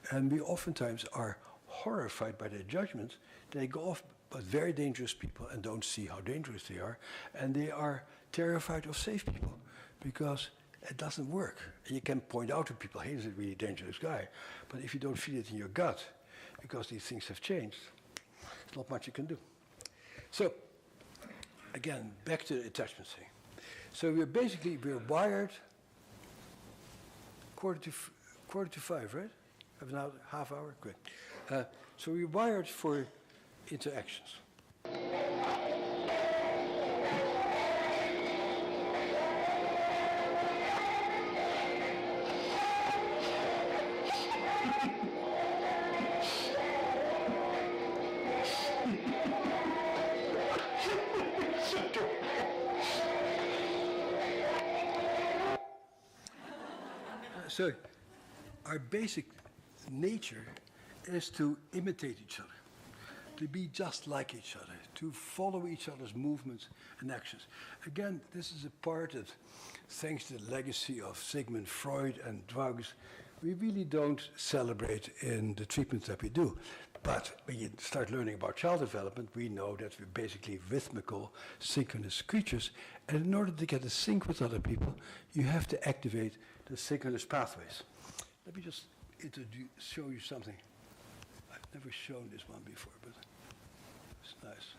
And we oftentimes are horrified by their judgments. They go off but very dangerous people and don't see how dangerous they are. And they are terrified of safe people because it doesn't work. And you can point out to people, hey, this is a really dangerous guy. But if you don't feel it in your gut, because these things have changed, there's not much you can do. So, again, back to the attachment thing. So we're wired quarter to five, right? Have now half hour, good. So we're wired for interactions. So our basic nature is to imitate each other, to be just like each other, to follow each other's movements and actions. Again, this is a part that, thanks to the legacy of Sigmund Freud and drugs, we really don't celebrate in the treatments that we do. But when you start learning about child development, we know that we're basically rhythmical, synchronous creatures. And in order to get a sync with other people, you have to activate the synchronous pathways. Let me just show you something. I've never shown this one before, but it's nice.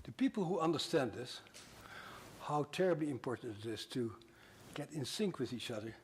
The people who understand this, how terribly important it is to get in sync with each other.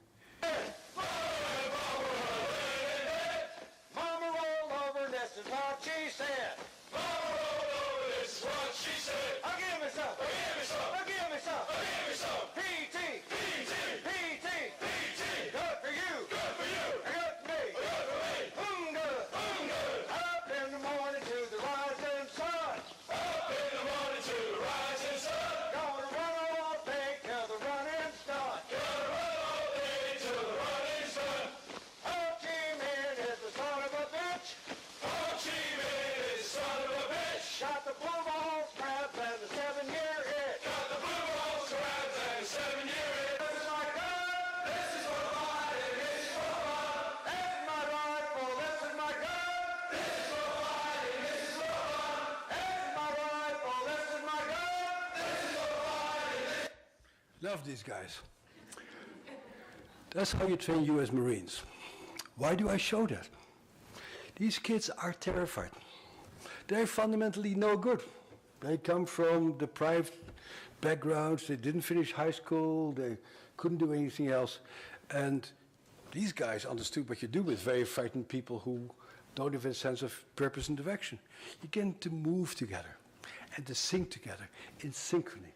Mama roll over, this is what she said. Mama roll over, this is what she said. Give me some. Give me some. Give me some. Give me some. PT. PT. PT. PT. Good for you. Good for you. Good for me. Good for me. Good. Good. Up in the morning to the rising sun. Up in the morning to the rising sun. Gonna run all day till the running's done. Gonna run all day till the running's done. Ho Chi Minh is the son of a bitch. Ho Chi Minh is the son of a bitch. Got the blue balls crabs and the 7-year itch. love these guys. That's how you train U.S. Marines. Why do I show that? These kids are terrified. They're fundamentally no good. They come from deprived backgrounds. They didn't finish high school. They couldn't do anything else. And these guys understood what you do with very frightened people who don't have a sense of purpose and direction. You get them to move together and to sing together in synchrony.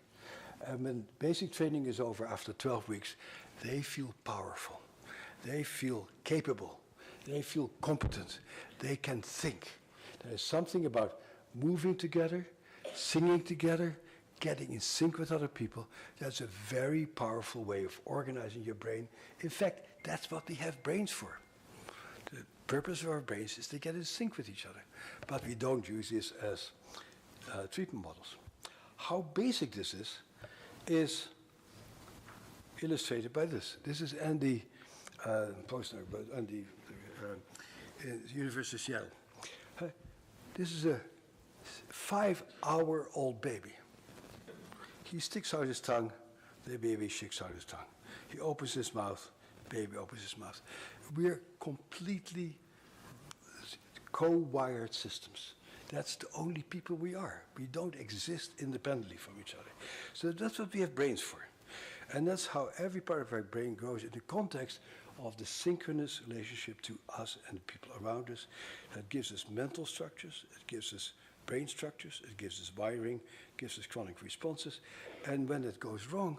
And when basic training is over after 12 weeks, they feel powerful. They feel capable. They feel competent. They can think. There is something about moving together, singing together, getting in sync with other people. That's a very powerful way of organizing your brain. In fact, that's what we have brains for. The purpose of our brains is to get in sync with each other. But we don't use this as treatment models. How basic this is illustrated by this. This is Andy Posner, but Andy, University of Seattle. This is a 5-hour-old baby. He sticks out his tongue, the baby sticks out his tongue. He opens his mouth, baby opens his mouth. We're completely co-wired systems. That's the only people we are. We don't exist independently from each other. So that's what we have brains for. And that's how every part of our brain grows in the context of the synchronous relationship to us and the people around us. That gives us mental structures, it gives us brain structures, it gives us wiring, gives us chronic responses. And when it goes wrong,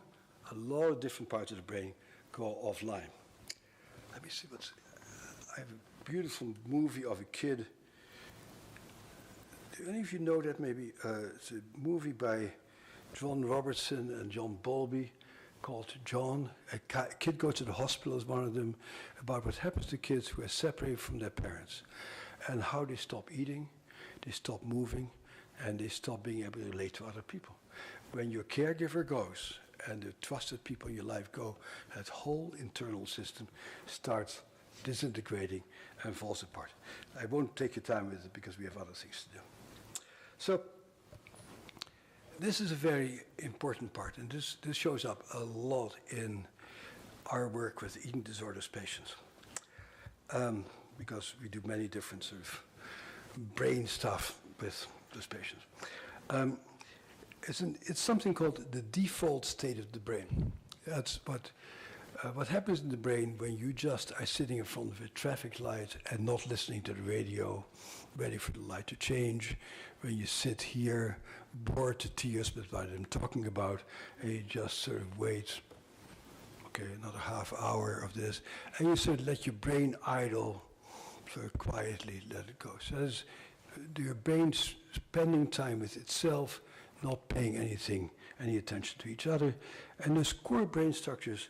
a lot of different parts of the brain go offline. Let me see what's... I have a beautiful movie of a kid. Do any of you know that maybe? It's a movie by John Robertson and John Bowlby called John. A kid goes to the hospital as one of them, about what happens to kids who are separated from their parents and how they stop eating, they stop moving, and they stop being able to relate to other people. When your caregiver goes and the trusted people in your life go, that whole internal system starts disintegrating and falls apart. I won't take your time with it because we have other things to do. So this is a very important part, and this shows up a lot in our work with eating disorders patients, because we do many different sort of brain stuff with those patients. It's something called the default state of the brain. That's what happens in the brain when you just are sitting in front of a traffic light and not listening to the radio, ready for the light to change, when you sit here, bored to tears with what I'm talking about, and you just sort of wait, okay, another half hour of this, and you sort of let your brain idle, sort of quietly let it go. So that's your brain spending time with itself, not paying any attention to each other, and those core brain structures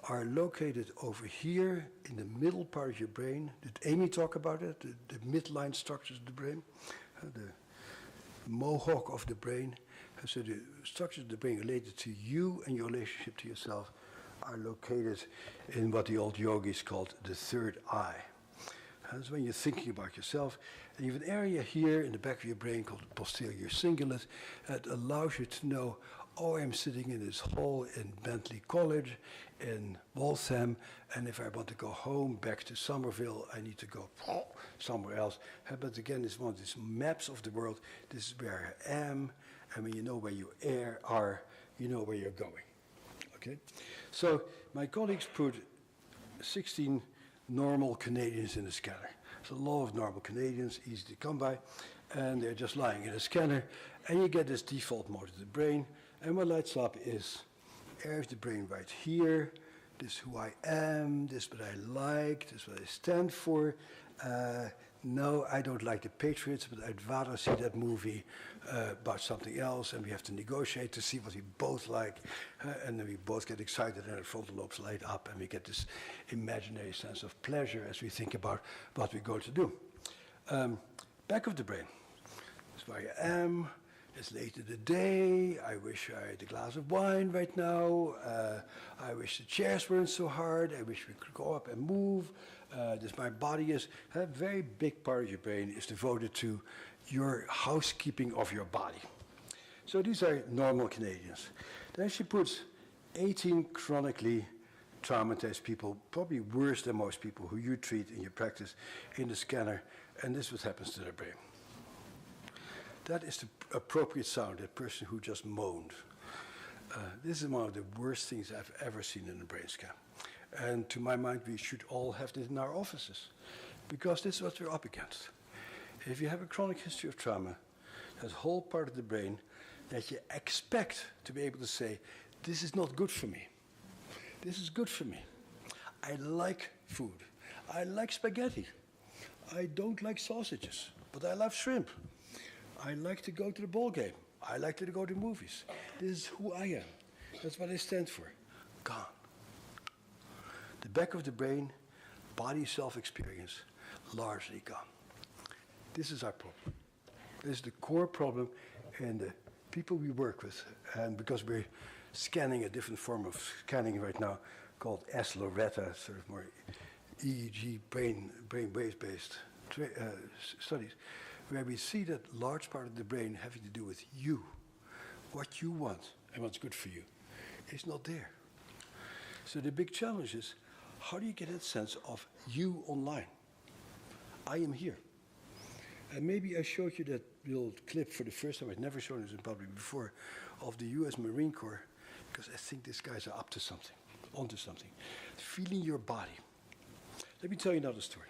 are located over here in the middle part of your brain. Did Amy talk about it? The midline structures of the brain, the mohawk of the brain. So the structures of the brain related to you and your relationship to yourself are located in what the old yogis called the third eye. That's when you're thinking about yourself. And you have an area here in the back of your brain called the posterior cingulate that allows you to know, oh, I'm sitting in this hall in Bentley College in Waltham, and if I want to go home back to Somerville, I need to go somewhere else. But again, it's one of these maps of the world. This is where I am, and when you know where you are, you know where you're going. Okay? So my colleagues put 16 normal Canadians in the scanner. There's a lot of normal Canadians, easy to come by, and they're just lying in a scanner, and you get this default mode of the brain. And what lights up is area of the brain right here. This is who I am, this is what I like, this is what I stand for. No, I don't like the Patriots, but I'd rather see that movie about something else, and we have to negotiate to see what we both like, and then we both get excited and our frontal lobes light up, and we get this imaginary sense of pleasure as we think about what we're going to do. Back of the brain, that's where I am. It's late in the day. I wish I had a glass of wine right now. I wish the chairs weren't so hard. I wish we could go up and move. This my body is. A very big part of your brain is devoted to your housekeeping of your body. So these are normal Canadians. Then she puts 18 chronically traumatized people, probably worse than most people who you treat in your practice, in the scanner, and this is what happens to their brain. That is the appropriate sound, that person who just moaned. This is one of the worst things I've ever seen in a brain scan. And to my mind, we should all have this in our offices, because this is what we're up against. If you have a chronic history of trauma, there's a whole part of the brain that you expect to be able to say, this is not good for me. This is good for me. I like food. I like spaghetti. I don't like sausages, but I love shrimp. I like to go to the ball game. I like to go to movies. This is who I am. That's what I stand for. Gone. The back of the brain, body self-experience, largely gone. This is our problem. This is the core problem in the people we work with. And because we're scanning a different form of scanning right now called S-Loretta, sort of more EEG, brain waves-based studies, where we see that large part of the brain having to do with you, what you want and what's good for you, is not there. So the big challenge is, how do you get that sense of you online? I am here. And maybe I showed you that little clip for the first time, I'd never shown this in public before, of the US Marine Corps, because I think these guys are up to something, onto something. Feeling your body. Let me tell you another story.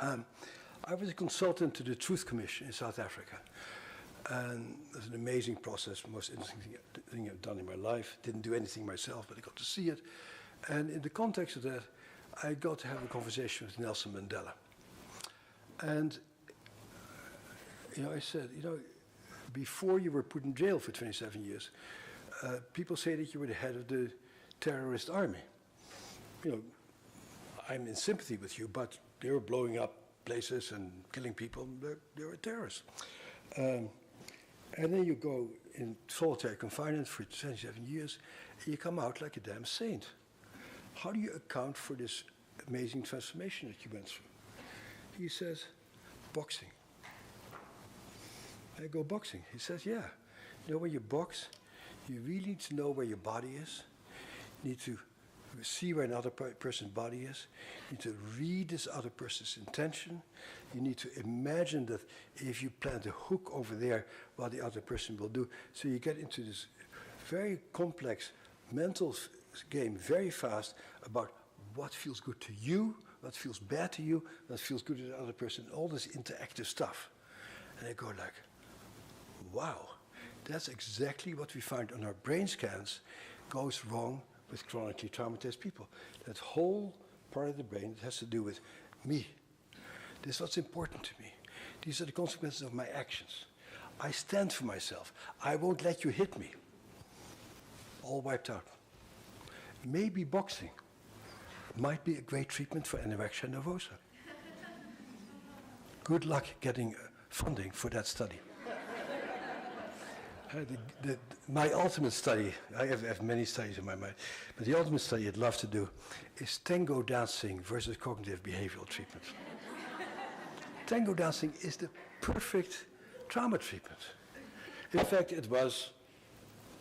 I was a consultant to the Truth Commission in South Africa. And it was an amazing process, most interesting thing I've done in my life. Didn't do anything myself, but I got to see it. And in the context of that, I got to have a conversation with Nelson Mandela. And, I said, before you were put in jail for 27 years, people say that you were the head of the terrorist army. I'm in sympathy with you, but they were blowing up places and killing people. They were terrorists. And then you go in solitary confinement for 27 years, and you come out like a damn saint. How do you account for this amazing transformation that you went through? He says, boxing. I go, boxing? He says, yeah. When you box, you really need to know where your body is. You need to see where another person's body is. You need to read this other person's intention. You need to imagine that if you plant a hook over there, what the other person will do. So you get into this very complex mental game very fast about what feels good to you, what feels bad to you, what feels good to the other person, all this interactive stuff. And I go like, wow, that's exactly what we find on our brain scans goes wrong with chronically traumatized people. That whole part of the brain that has to do with me. This is what's important to me. These are the consequences of my actions. I stand for myself. I won't let you hit me. All wiped out. Maybe boxing might be a great treatment for anorexia nervosa. Good luck getting funding for that study. My ultimate study, I have many studies in my mind, but the ultimate study I'd love to do is tango dancing versus cognitive behavioral treatment. Tango dancing is the perfect trauma treatment. In fact, it was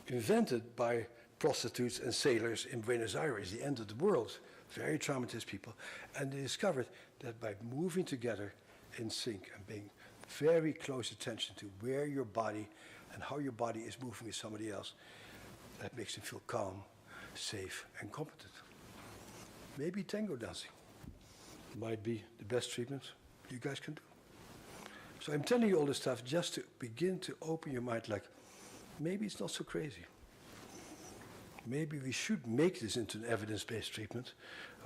invented by prostitutes and sailors in Buenos Aires, the end of the world, very traumatized people, and they discovered that by moving together in sync and paying very close attention to where your body and how your body is moving with somebody else, that makes them feel calm, safe, and competent. Maybe tango dancing might be the best treatment you guys can do. So I'm telling you all this stuff just to begin to open your mind, like, maybe it's not so crazy. Maybe we should make this into an evidence-based treatment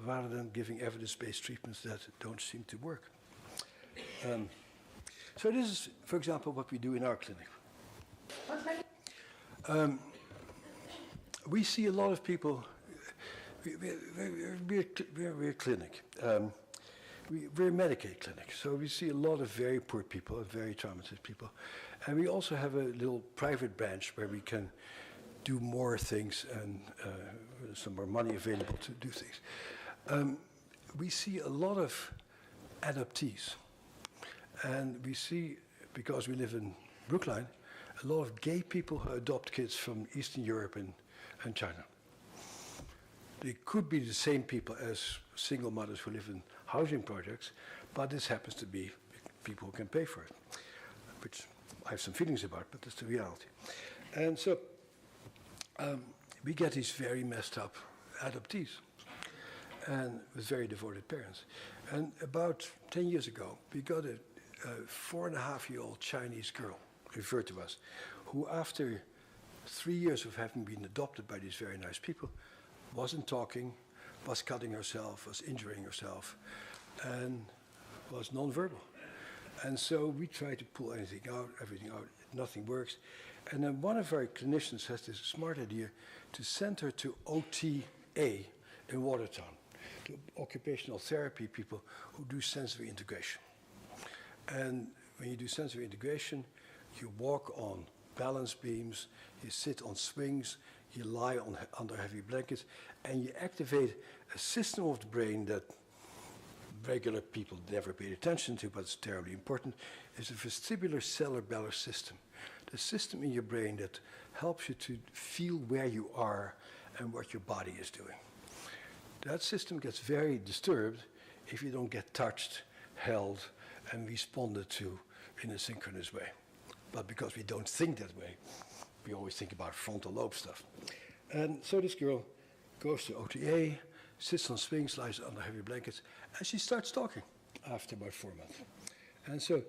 rather than giving evidence-based treatments that don't seem to work. So this is, for example, what we do in our clinic. We see a lot of people. We're a clinic. We're a Medicaid clinic, so we see a lot of very poor people and very traumatized people. And we also have a little private branch where we can do more things and some more money available to do things. We see a lot of adoptees. And we see, because we live in Brookline, a lot of gay people who adopt kids from Eastern Europe and and China. They could be the same people as single mothers who live in housing projects, but this happens to be people who can pay for it, which I have some feelings about, but that's the reality. And so we get these very messed up adoptees, and with very devoted parents. And about 10 years ago, we got a 4.5-year-old Chinese girl referred to us, who after 3 years of having been adopted by these very nice people, wasn't talking, was cutting herself, was injuring herself, and was nonverbal. And so we tried to pull everything out, nothing works. And then one of our clinicians has this smart idea to send her to OTA in Watertown, to occupational therapy people who do sensory integration. And when you do sensory integration, you walk on balance beams, you sit on swings, you lie under heavy blankets, and you activate a system of the brain that regular people never paid attention to, but it's terribly important. It's a vestibular cerebellar system, the system in your brain that helps you to feel where you are and what your body is doing. That system gets very disturbed if you don't get touched, held, and responded to in a synchronous way. But because we don't think that way, we always think about frontal lobe stuff. And so this girl goes to OTA, sits on swings, lies under heavy blankets, and she starts talking after about 4 months. And so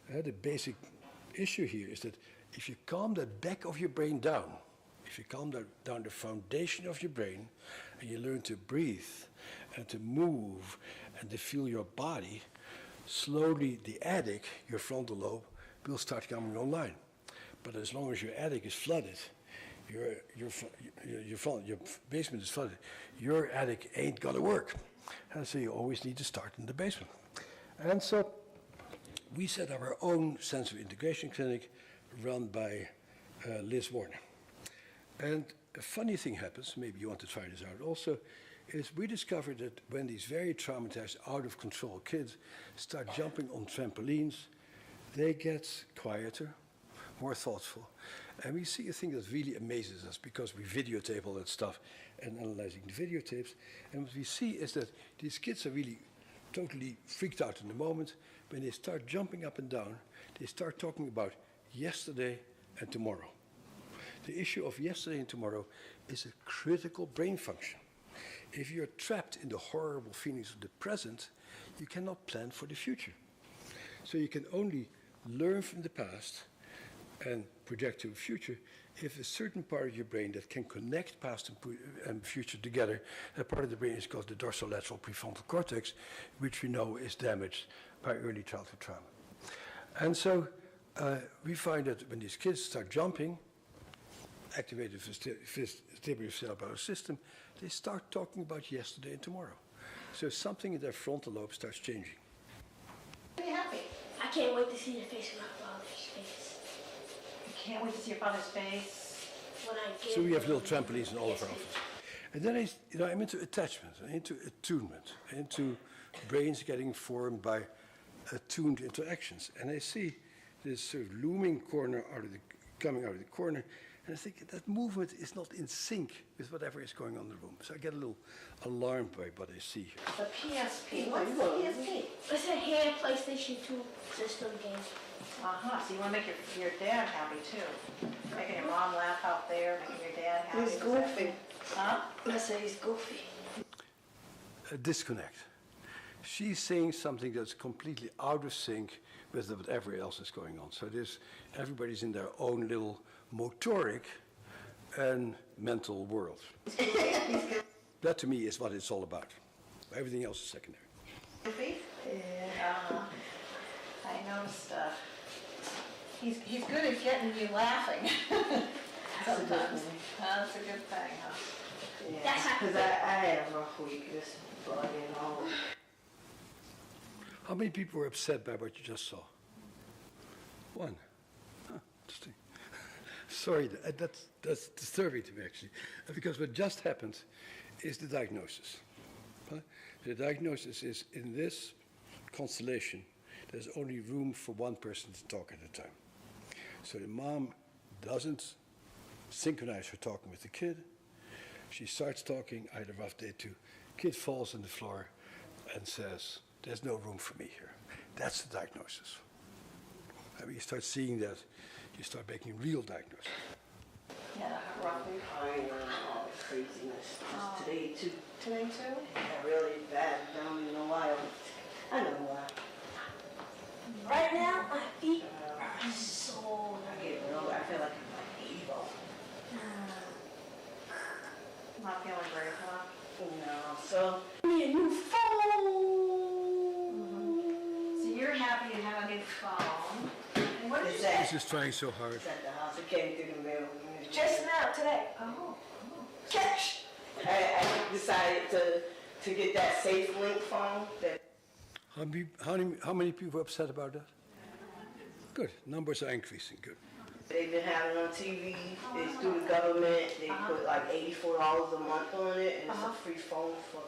the basic issue here is that if you calm the back of your brain down, if you calm down the foundation of your brain, and you learn to breathe and to move and to feel your body, slowly the attic, your frontal lobe, will start coming online. But as long as your attic is flooded, your basement is flooded, your attic ain't gonna work. And so you always need to start in the basement. And so we set up our own sensory integration clinic run by Liz Warner. And a funny thing happens, maybe you want to try this out also, is we discovered that when these very traumatized, out of control kids start jumping on trampolines, they get quieter, more thoughtful. And we see a thing that really amazes us because we videotape all that stuff and analyzing the videotapes. And what we see is that these kids are really totally freaked out in the moment. When they start jumping up and down, they start talking about yesterday and tomorrow. The issue of yesterday and tomorrow is a critical brain function. If you're trapped in the horrible feelings of the present, you cannot plan for the future. So you can only learn from the past and project to the future if a certain part of your brain that can connect past and future together, that part of the brain is called the dorsolateral prefrontal cortex, which we know is damaged by early childhood trauma. And so we find that when these kids start jumping, activate the vestibular cerebellar system, they start talking about yesterday and tomorrow. So something in their frontal lobe starts changing. Are you happy? I can't wait to see the face of my father's face. You can't wait to see your father's face. When I get So we have little trampolines in all of our offices. And then I'm into attachment, into attunement, into brains getting formed by attuned interactions. And I see this sort of looming corner coming out of the corner, and I think that movement is not in sync with whatever is going on in the room. So I get a little alarmed by what I see here. The PSP. What's the PSP? It's a hand PlayStation 2 system game. Uh-huh. So you want to make your dad happy, too. Making your mom laugh out there, making your dad happy. He's goofy. Huh? I say he's goofy. A disconnect. She's saying something that's completely out of sync with whatever else is going on. So everybody's in their own little motoric and mental world. That to me is what it's all about. Everything else is secondary. Goofy? Yeah. I noticed he's good at getting you laughing. Sometimes. That's a good thing, huh? Yeah, because I had a rough week this Friday and all. How many people were upset by what you just saw? One. Huh, interesting. Sorry, that's disturbing to me, actually. Because what just happened is the diagnosis. The diagnosis is in this constellation, there's only room for one person to talk at a time. So the mom doesn't synchronize her talking with the kid, She starts talking, I had a rough day too. Kid falls on the floor and says, there's no room for me here. That's the diagnosis. And when you start seeing that, you start making real diagnosis. Yeah, roughly. I know all the craziness. Just today too. Today too? Yeah, really bad. I don't even know why. I know why. Right now, my feet are so I get real. I feel like I'm like evil. Not feeling great, huh? No. So me a new phone. So you're happy to have a new phone. And what did you is say? that? He's just trying so hard. It's at the house. It came through the mail. Just now, today. Oh. Catch. I decided to get that safe link phone. That How many people are upset about that? Good. Numbers are increasing. Good. they've been having on TV. It's through the government. They put like $84 a month on it, and it's a free phone for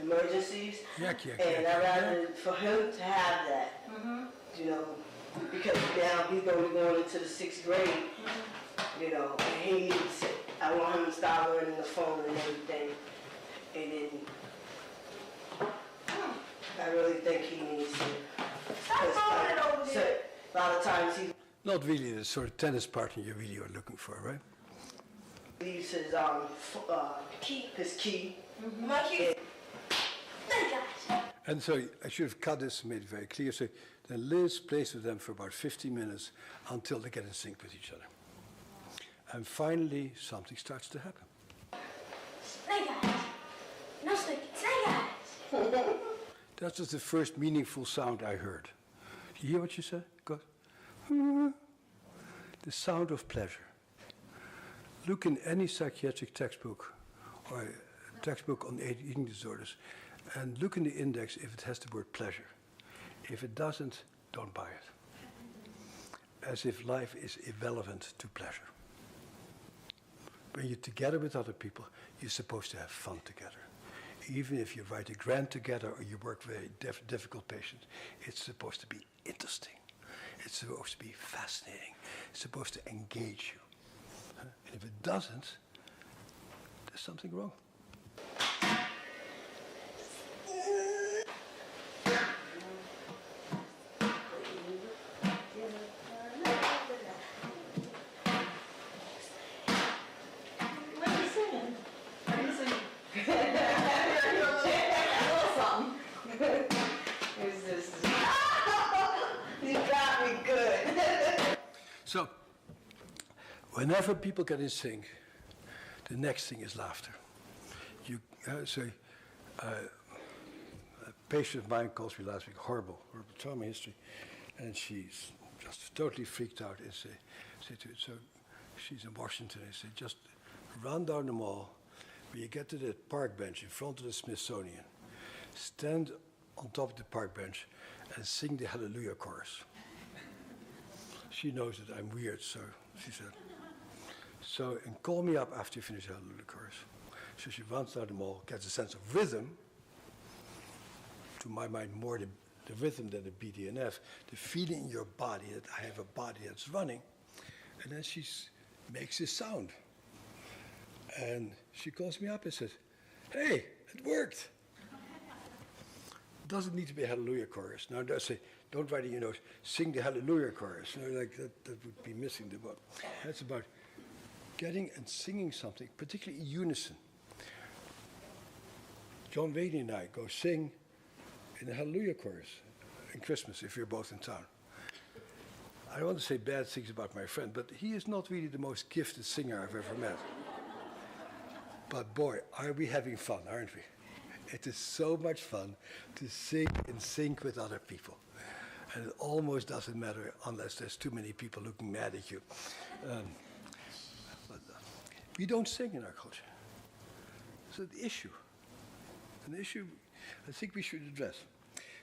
emergencies. Yak, yak, And yak. I'd rather for him to have that, you know, because now he's going to be going into the 6th grade, you know, and he needs it. I want him to start learning the phone and everything. And then I really think he needs it. Stop throwing it over So, there. a lot of times he Not really the sort of tennis partner you really are looking for, right? leaves his key. My keys. Thank God. And so I should have cut this and made it very clear. So then Liz plays with them for about 15 minutes until they get in sync with each other. And finally, something starts to happen. Snake eyes. No snake. Snake eyes. That was the first meaningful sound I heard. You hear what she said? Go. The sound of pleasure. Look in any psychiatric textbook or textbook on eating disorders and look in the index if it has the word pleasure. If it doesn't, don't buy it. As if life is irrelevant to pleasure. When you're together with other people, you're supposed to have fun together. Even if you write a grant together or you work with very difficult patients, it's supposed to be interesting. It's supposed to be fascinating. It's supposed to engage you. And if it doesn't, there's something wrong. What are you singing? What are you singing? Who's this? You got me good. So, whenever people get in sync, the next thing is laughter. A patient of mine calls me last week, horrible trauma history, and she's just totally freaked out. And say to her, so she's in Washington. I say, just run down the mall. When you get to the park bench in front of the Smithsonian, stand on top of the park bench and sing the Hallelujah chorus. She knows that I'm weird, so she said. So, and call me up after you finish the Hallelujah chorus. So she runs down the mall, gets a sense of rhythm. To my mind, more the rhythm than the BDNF, the feeling in your body that I have a body that's running. And then she makes this sound. And she calls me up and says, hey, it worked. Doesn't need to be a Hallelujah chorus. Now, I say, don't write in your notes, sing the Hallelujah chorus. Like that would be missing the book. That's about getting and singing something, particularly in unison. John Wayne and I go sing in the Hallelujah chorus in Christmas if we're both in town. I don't want to say bad things about my friend, but he is not really the most gifted singer I've ever met. But boy, are we having fun, aren't we? It is so much fun to sing in sync with other people. And it almost doesn't matter unless there's too many people looking mad at you. But we don't sing in our culture. It's an issue I think we should address.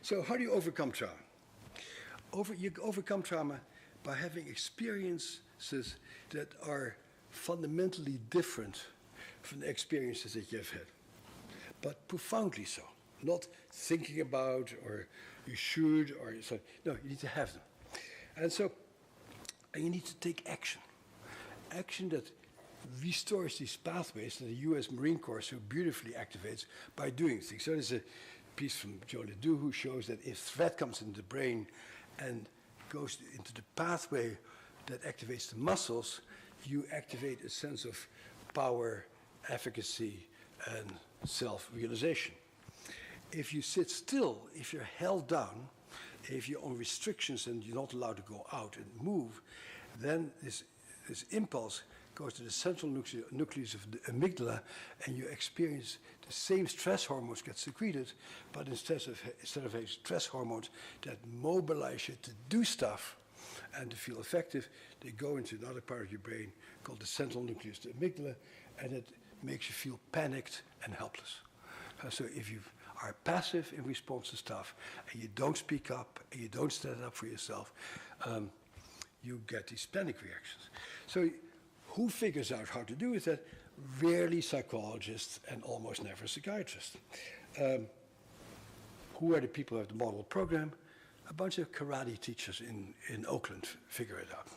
So how do you overcome trauma? You overcome trauma by having experiences that are fundamentally different from the experiences that you've had, but profoundly so. Not thinking about, or you should, or so. No, you need to have them. And so you need to take action. Action that restores these pathways that the US Marine Corps so beautifully activates by doing things. So there's a piece from Joe Ledoux who shows that if threat comes into the brain and goes into the pathway that activates the muscles, you activate a sense of power, efficacy, and self-realization. If you sit still, if you're held down, if you're on restrictions and you're not allowed to go out and move, then this impulse goes to the central nucleus of the amygdala, and you experience the same stress hormones get secreted, but instead of having stress hormones that mobilize you to do stuff and to feel effective, they go into another part of your brain called the central nucleus, the amygdala, and it makes you feel panicked and helpless. So if you are passive in response to stuff, and you don't speak up, and you don't stand up for yourself, you get these panic reactions. So who figures out how to do it? That rarely psychologists and almost never psychiatrists. Who are the people who have the model program? A bunch of karate teachers in Oakland figure it out.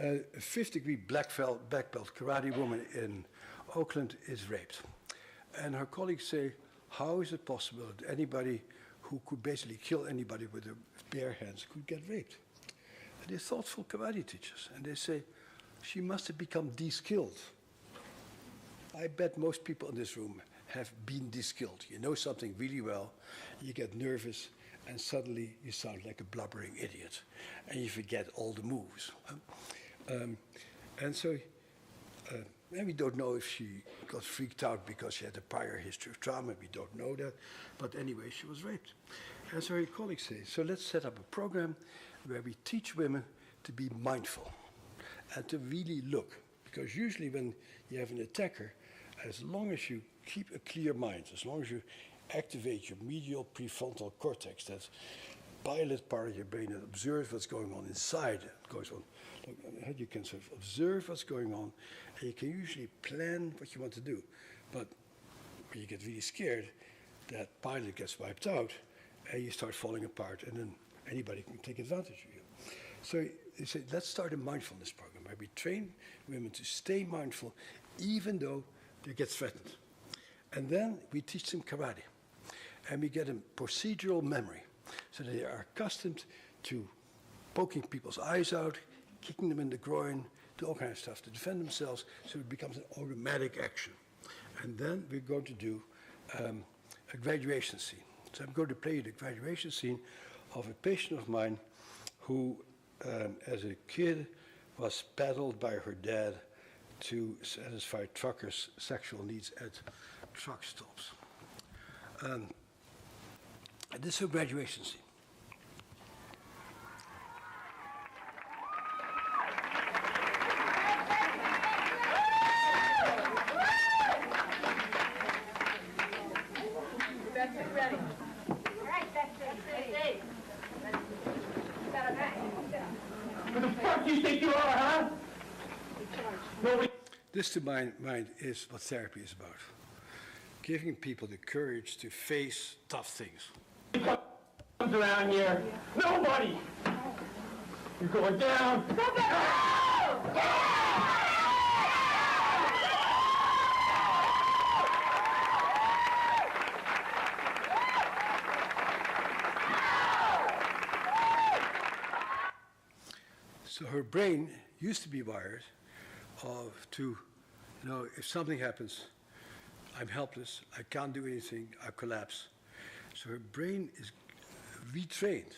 A fifth-degree black belt karate woman in Oakland is raped. And her colleagues say, how is it possible that anybody who could basically kill anybody with their bare hands could get raped? And they're thoughtful karate teachers, and they say, she must have become de-skilled. I bet most people in this room have been de-skilled. You know something really well, you get nervous, and suddenly you sound like a blubbering idiot, and you forget all the moves. And we don't know if she got freaked out because she had a prior history of trauma. We don't know that. But anyway, she was raped. And so her colleagues say, so let's set up a program where we teach women to be mindful and to really look. Because usually when you have an attacker, as long as you keep a clear mind, as long as you activate your medial prefrontal cortex, that pilot part of your brain that observes what's going on inside, goes on. You can sort of observe what's going on, and you can usually plan what you want to do. But when you get really scared, that pilot gets wiped out, and you start falling apart, and then anybody can take advantage of you. So they said, let's start a mindfulness program where we train women to stay mindful even though they get threatened. And then we teach them karate. And we get them procedural memory so that they are accustomed to poking people's eyes out, kicking them in the groin, do all kinds of stuff to defend themselves, so it becomes an automatic action. And then we're going to do a graduation scene. So I'm going to play you the graduation scene of a patient of mine who, as a kid, was paddled by her dad to satisfy truckers' sexual needs at truck stops. And this is her graduation scene. This, to my mind, is what therapy is about. Giving people the courage to face tough things. Comes around here, nobody. You're going down. So her brain used to be wired to, if something happens, I'm helpless, I can't do anything, I collapse. So her brain is retrained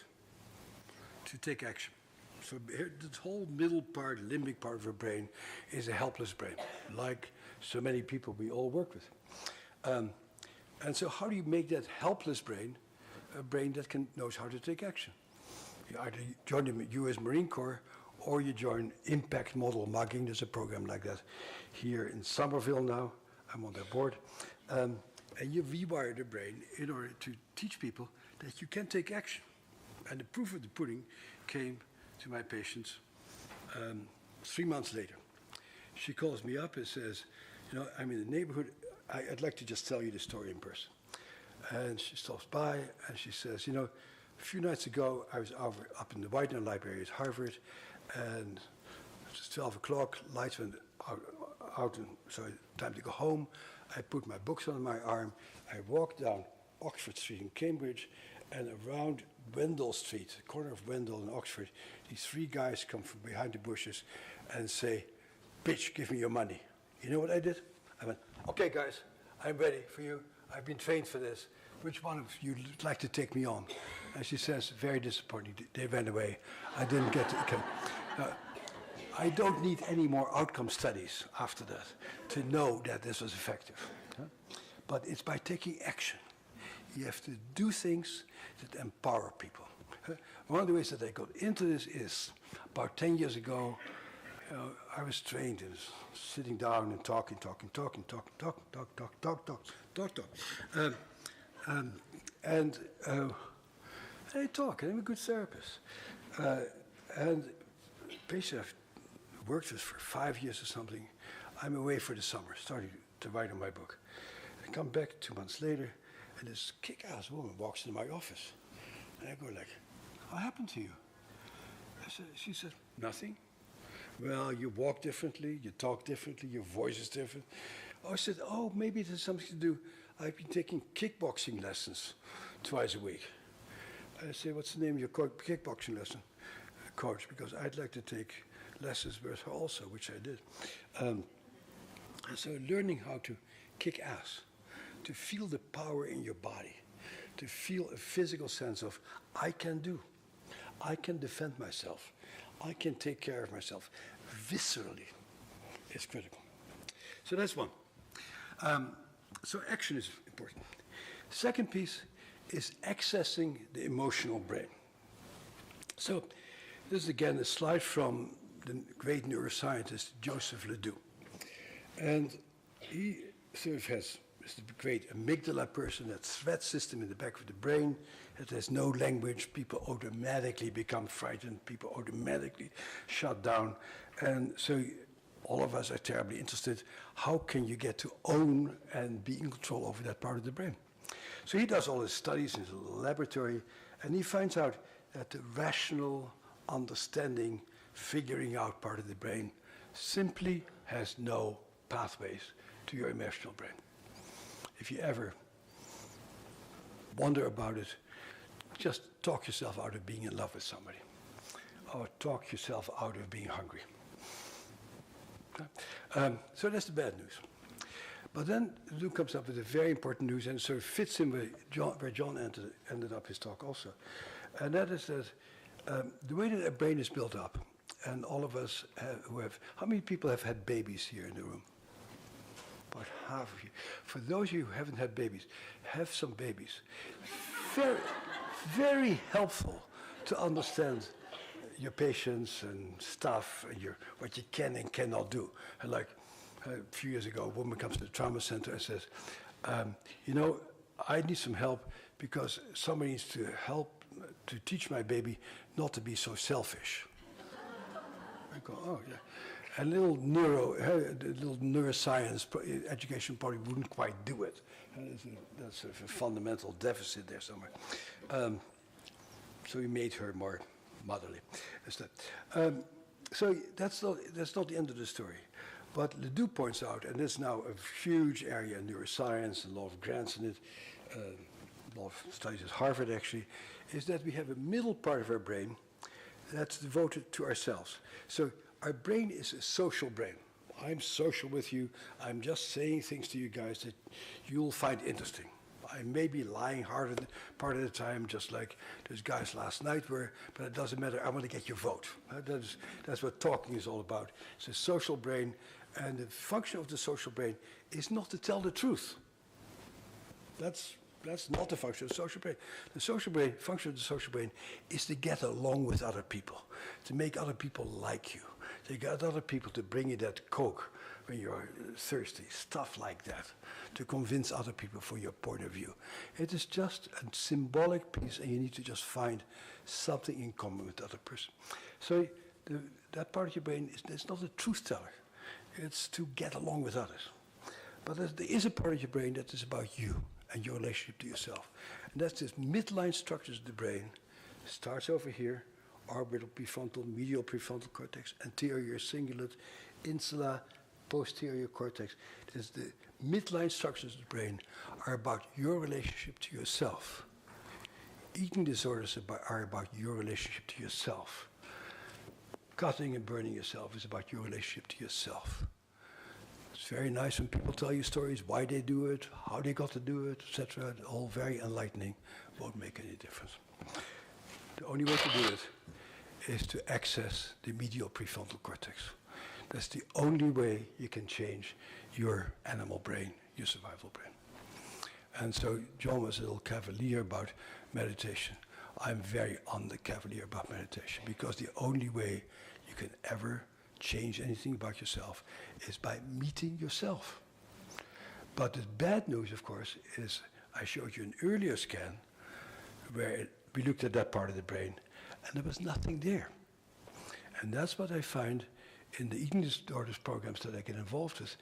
to take action. So this whole middle part, limbic part of her brain is a helpless brain, like so many people we all work with. And so how do you make that helpless brain a brain that knows how to take action? You either join the US Marine Corps or you join Impact Model Mugging. There's a program like that here in Somerville now. I'm on their board. And you rewire the brain in order to teach people that you can take action. And the proof of the pudding came to my patients 3 months later. She calls me up and says, I'm in the neighborhood. I'd like to just tell you the story in person. And she stops by and she says, a few nights ago, I was up in the Widener Library at Harvard, and it was 12 o'clock, lights went out, and so time to go home. I put my books on my arm. I walked down Oxford Street in Cambridge, and around Wendell Street, the corner of Wendell in Oxford, these three guys come from behind the bushes and say, "Bitch, give me your money." You know what I did? I went, "Okay, guys, I'm ready for you. I've been trained for this. Which one of you would like to take me on?" And she says, very disappointing, they ran away. I didn't get to come. I don't need any more outcome studies after that to know that this was effective. But it's by taking action. You have to do things that empower people. One of the ways that I got into this is about 10 years ago, I was trained in sitting down and talking. And I talk, and I'm a good therapist. And basically, I've worked with for 5 years or something. I'm away for the summer, starting to write on my book. I come back 2 months later, and this kick-ass woman walks into my office. And I go like, "What happened to you?" She said, "Nothing." "Well, you walk differently, you talk differently, your voice is different." I said, "Oh, maybe it has something to do. I've been taking kickboxing lessons twice a week." I say, "What's the name of your kickboxing lesson coach? Because I'd like to take lessons with her also," which I did. And so learning how to kick ass, to feel the power in your body, to feel a physical sense of, I can defend myself, I can take care of myself, viscerally, is critical. So that's one. So action is important. Second piece is accessing the emotional brain. So this is again a slide from the great neuroscientist Joseph Ledoux. And he sort of has this great amygdala person, that threat system in the back of the brain, that has no language. People automatically become frightened. People automatically shut down. And so all of us are terribly interested. How can you get to own and be in control over that part of the brain? So he does all his studies in his laboratory, and he finds out that the rational, understanding, figuring out part of the brain simply has no pathways to your emotional brain. If you ever wonder about it, just talk yourself out of being in love with somebody, or talk yourself out of being hungry. So that's the bad news. But then Lou comes up with a very important news, and it sort of fits in where John ended up his talk also. And that is that the way that a brain is built up, and all of us how many people have had babies here in the room? About half of you. For those of you who haven't had babies, have some babies. Very, very helpful to understand your patients and stuff, and what you can and cannot do. And like a few years ago, a woman comes to the trauma center and says, I need some help because somebody needs to help to teach my baby not to be so selfish. I go, oh yeah. A little neuroscience education probably wouldn't quite do it. That's sort of a fundamental deficit there somewhere. So we made her more motherly. So that's not the end of the story. But Ledoux points out, and this is now a huge area in neuroscience, and a lot of grants in it, a lot of studies at Harvard actually, is that we have a middle part of our brain that's devoted to ourselves. So our brain is a social brain. I'm social with you. I'm just saying things to you guys that you'll find interesting. I may be lying part of the time, just like those guys last night were, but it doesn't matter. I want to get your vote. That's what talking is all about. It's a social brain, and the function of the social brain is not to tell the truth. That's not the function of the social brain. The function of the social brain is to get along with other people, to make other people like you, to get other people to bring you that Coke when you're thirsty, stuff like that, to convince other people for your point of view. It is just a symbolic piece, and you need to just find something in common with the other person. So that part of your brain is not a truth teller. It's to get along with others. But there is a part of your brain that is about you and your relationship to yourself. And that's this midline structures of the brain. It starts over here, orbital prefrontal, medial prefrontal cortex, anterior cingulate, insula, posterior cortex. The midline structures of the brain are about your relationship to yourself. Eating disorders are about your relationship to yourself. Cutting and burning yourself is about your relationship to yourself. It's very nice when people tell you stories, why they do it, how they got to do it, etc. All very enlightening, won't make any difference. The only way to do it is to access the medial prefrontal cortex. That's the only way you can change your animal brain, your survival brain. And so John was a little cavalier about meditation. I'm very cavalier about meditation because the only way you can ever change anything about yourself is by meeting yourself. But the bad news, of course, is I showed you an earlier scan where we looked at that part of the brain and there was nothing there. And that's what I find in the eating disorders programs that I get involved with,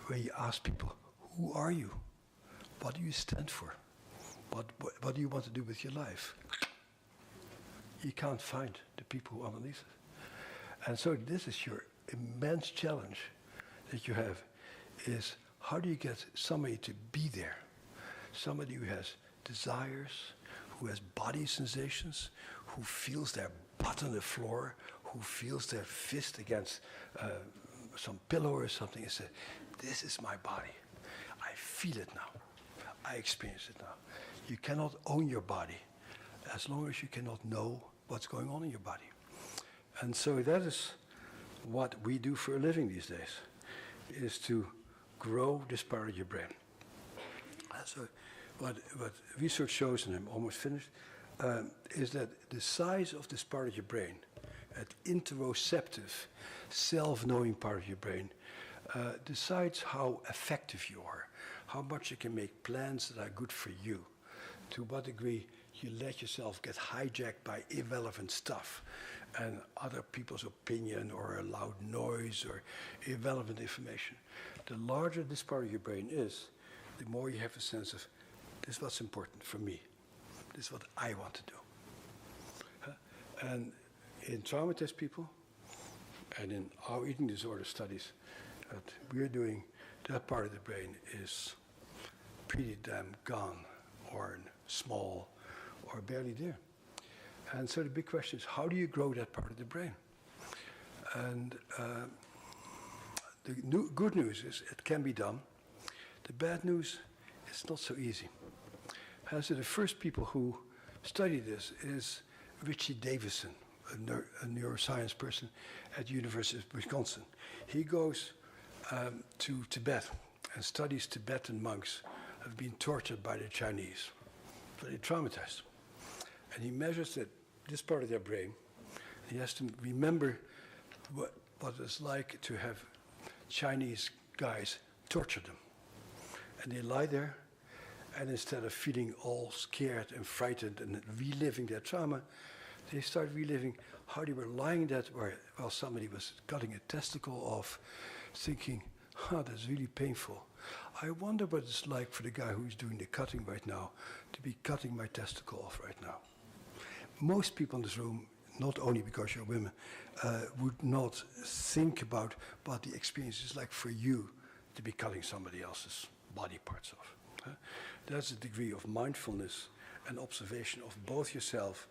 where you ask people, who are you? What do you stand for? What do you want to do with your life? You can't find the people underneath it. And so this is your immense challenge that you have, is how do you get somebody to be there? Somebody who has desires, who has body sensations, who feels their butt on the floor, who feels their fist against some pillow or something and says, this is my body. I feel it now. I experience it now. You cannot own your body as long as you cannot know what's going on in your body. And so that is what we do for a living these days, is to grow this part of your brain. And so what research shows, and I'm almost finished, is that the size of this part of your brain, that interoceptive, self-knowing part of your brain, decides how effective you are, how much you can make plans that are good for you, to what degree you let yourself get hijacked by irrelevant stuff and other people's opinion or a loud noise or irrelevant information. The larger this part of your brain is, the more you have a sense of, this is what's important for me. This is what I want to do. And in traumatized people and in our eating disorder studies that we're doing, that part of the brain is pretty damn gone or small or barely there. And so the big question is, how do you grow that part of the brain? And the good news is it can be done. The bad news, it's not so easy. And so the first people who studied this is Richie Davison, a neuroscience person at the University of Wisconsin. He goes to Tibet and studies Tibetan monks who have been tortured by the Chinese, very traumatized. And he measures that this part of their brain. He has to remember what it's like to have Chinese guys torture them. And they lie there, and instead of feeling all scared and frightened and reliving their trauma, they start reliving how they were lying there while somebody was cutting a testicle off, thinking, that's really painful. I wonder what it's like for the guy who's doing the cutting right now to be cutting my testicle off right now. Most people in this room, not only because you're women, would not think about what the experience is like for you to be cutting somebody else's body parts off. That's a degree of mindfulness and observation of both yourself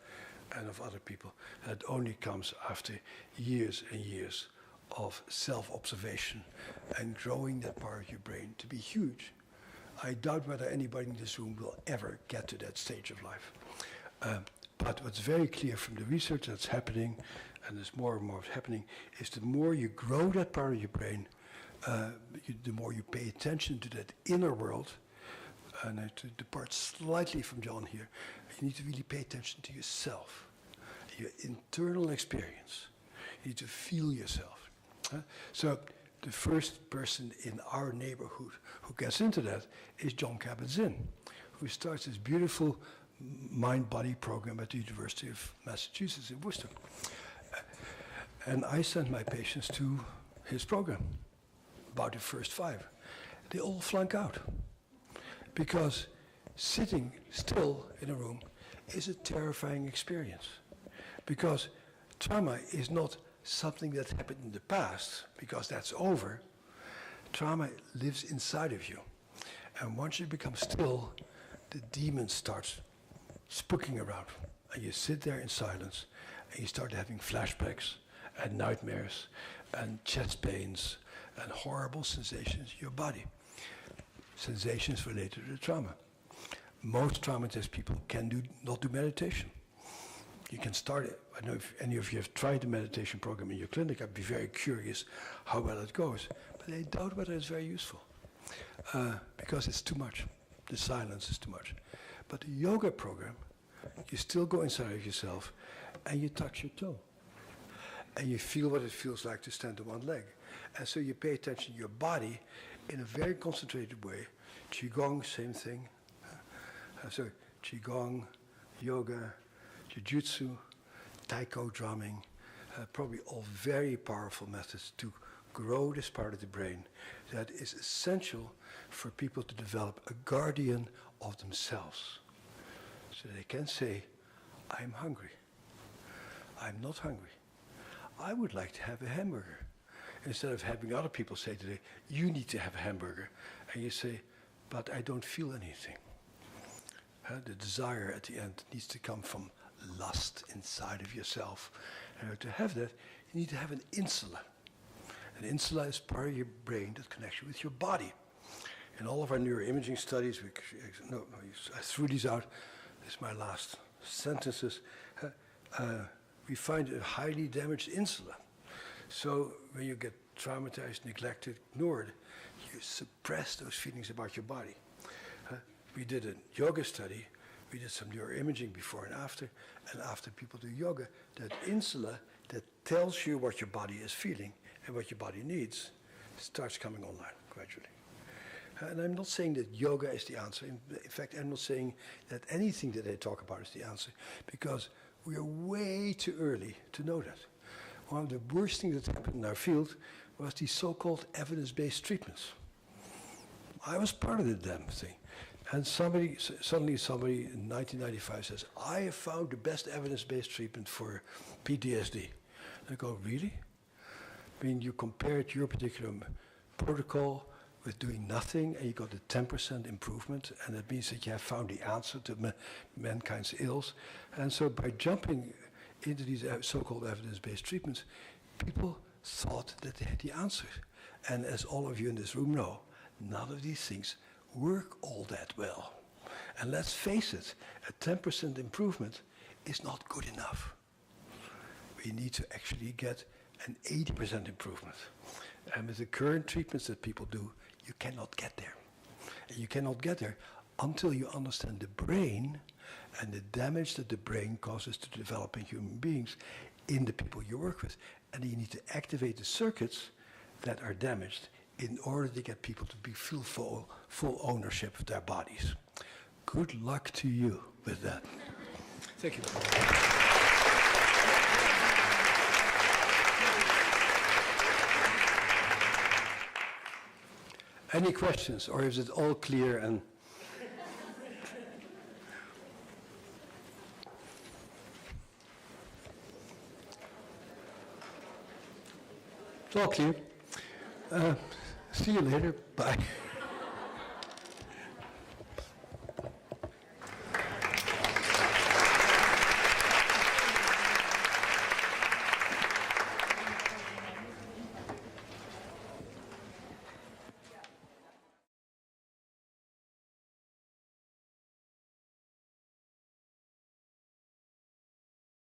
and of other people that only comes after years and years of self-observation and growing that part of your brain to be huge. I doubt whether anybody in this room will ever get to that stage of life. But what's very clear from the research that's happening, and there's more and more happening, is the more you grow that part of your brain, the more you pay attention to that inner world. And to depart slightly from John here, you need to really pay attention to yourself, your internal experience. You need to feel yourself. So the first person in our neighborhood who gets into that is John Kabat-Zinn, who starts this beautiful mind-body program at the University of Massachusetts in Worcester. And I send my patients to his program, about the first 5. They all flunk out, because sitting still in a room is a terrifying experience. Because trauma is not something that happened in the past, because that's over. Trauma lives inside of you. And once you become still, the demon starts spooking around. And you sit there in silence, and you start having flashbacks and nightmares and chest pains and horrible sensations in your body. Sensations related to the trauma. Most traumatized people not do meditation. You can start it. I don't know if any of you have tried the meditation program in your clinic. I'd be very curious how well it goes. But I doubt whether it's very useful. Because it's too much. The silence is too much. But the yoga program, you still go inside of yourself and you touch your toe. And you feel what it feels like to stand on one leg. And so you pay attention to your body in a very concentrated way. Qigong, same thing. So Qigong, yoga, Jiu-Jitsu, Taiko drumming, probably all very powerful methods to grow this part of the brain that is essential for people to develop a guardian of themselves. So they can say, I'm hungry. I'm not hungry. I would like to have a hamburger. Instead of having other people say today, you need to have a hamburger. And you say, but I don't feel anything. The desire at the end needs to come from lust inside of yourself. And to have that, you need to have an insula. An insula is part of your brain that connects you with your body. In all of our neuroimaging studies, I threw these out. This is my last sentences. We find a highly damaged insula. So when you get traumatized, neglected, ignored, you suppress those feelings about your body. We did a yoga study. We did some neuroimaging before and after people do yoga, that insula that tells you what your body is feeling and what your body needs starts coming online gradually. And I'm not saying that yoga is the answer. In fact, I'm not saying that anything that I talk about is the answer, because we are way too early to know that. One of the worst things that happened in our field was these so-called evidence-based treatments. I was part of the damn thing. And suddenly somebody in 1995 says, I have found the best evidence-based treatment for PTSD. And I go, really? I mean, you compared your particular protocol with doing nothing, and you got a 10% improvement, and that means that you have found the answer to mankind's ills. And so by jumping into these so-called evidence-based treatments, people thought that they had the answer. And as all of you in this room know, none of these things work all that well. And let's face it, a 10% improvement is not good enough. We need to actually get an 80% improvement. And with the current treatments that people do, you cannot get there. And you cannot get there until you understand the brain and the damage that the brain causes to developing human beings in the people you work with. And you need to activate the circuits that are damaged in order to get people to feel full ownership of their bodies. Good luck to you with that. Thank you. Any questions, or is it all clear and... It's all clear. See you later. Bye.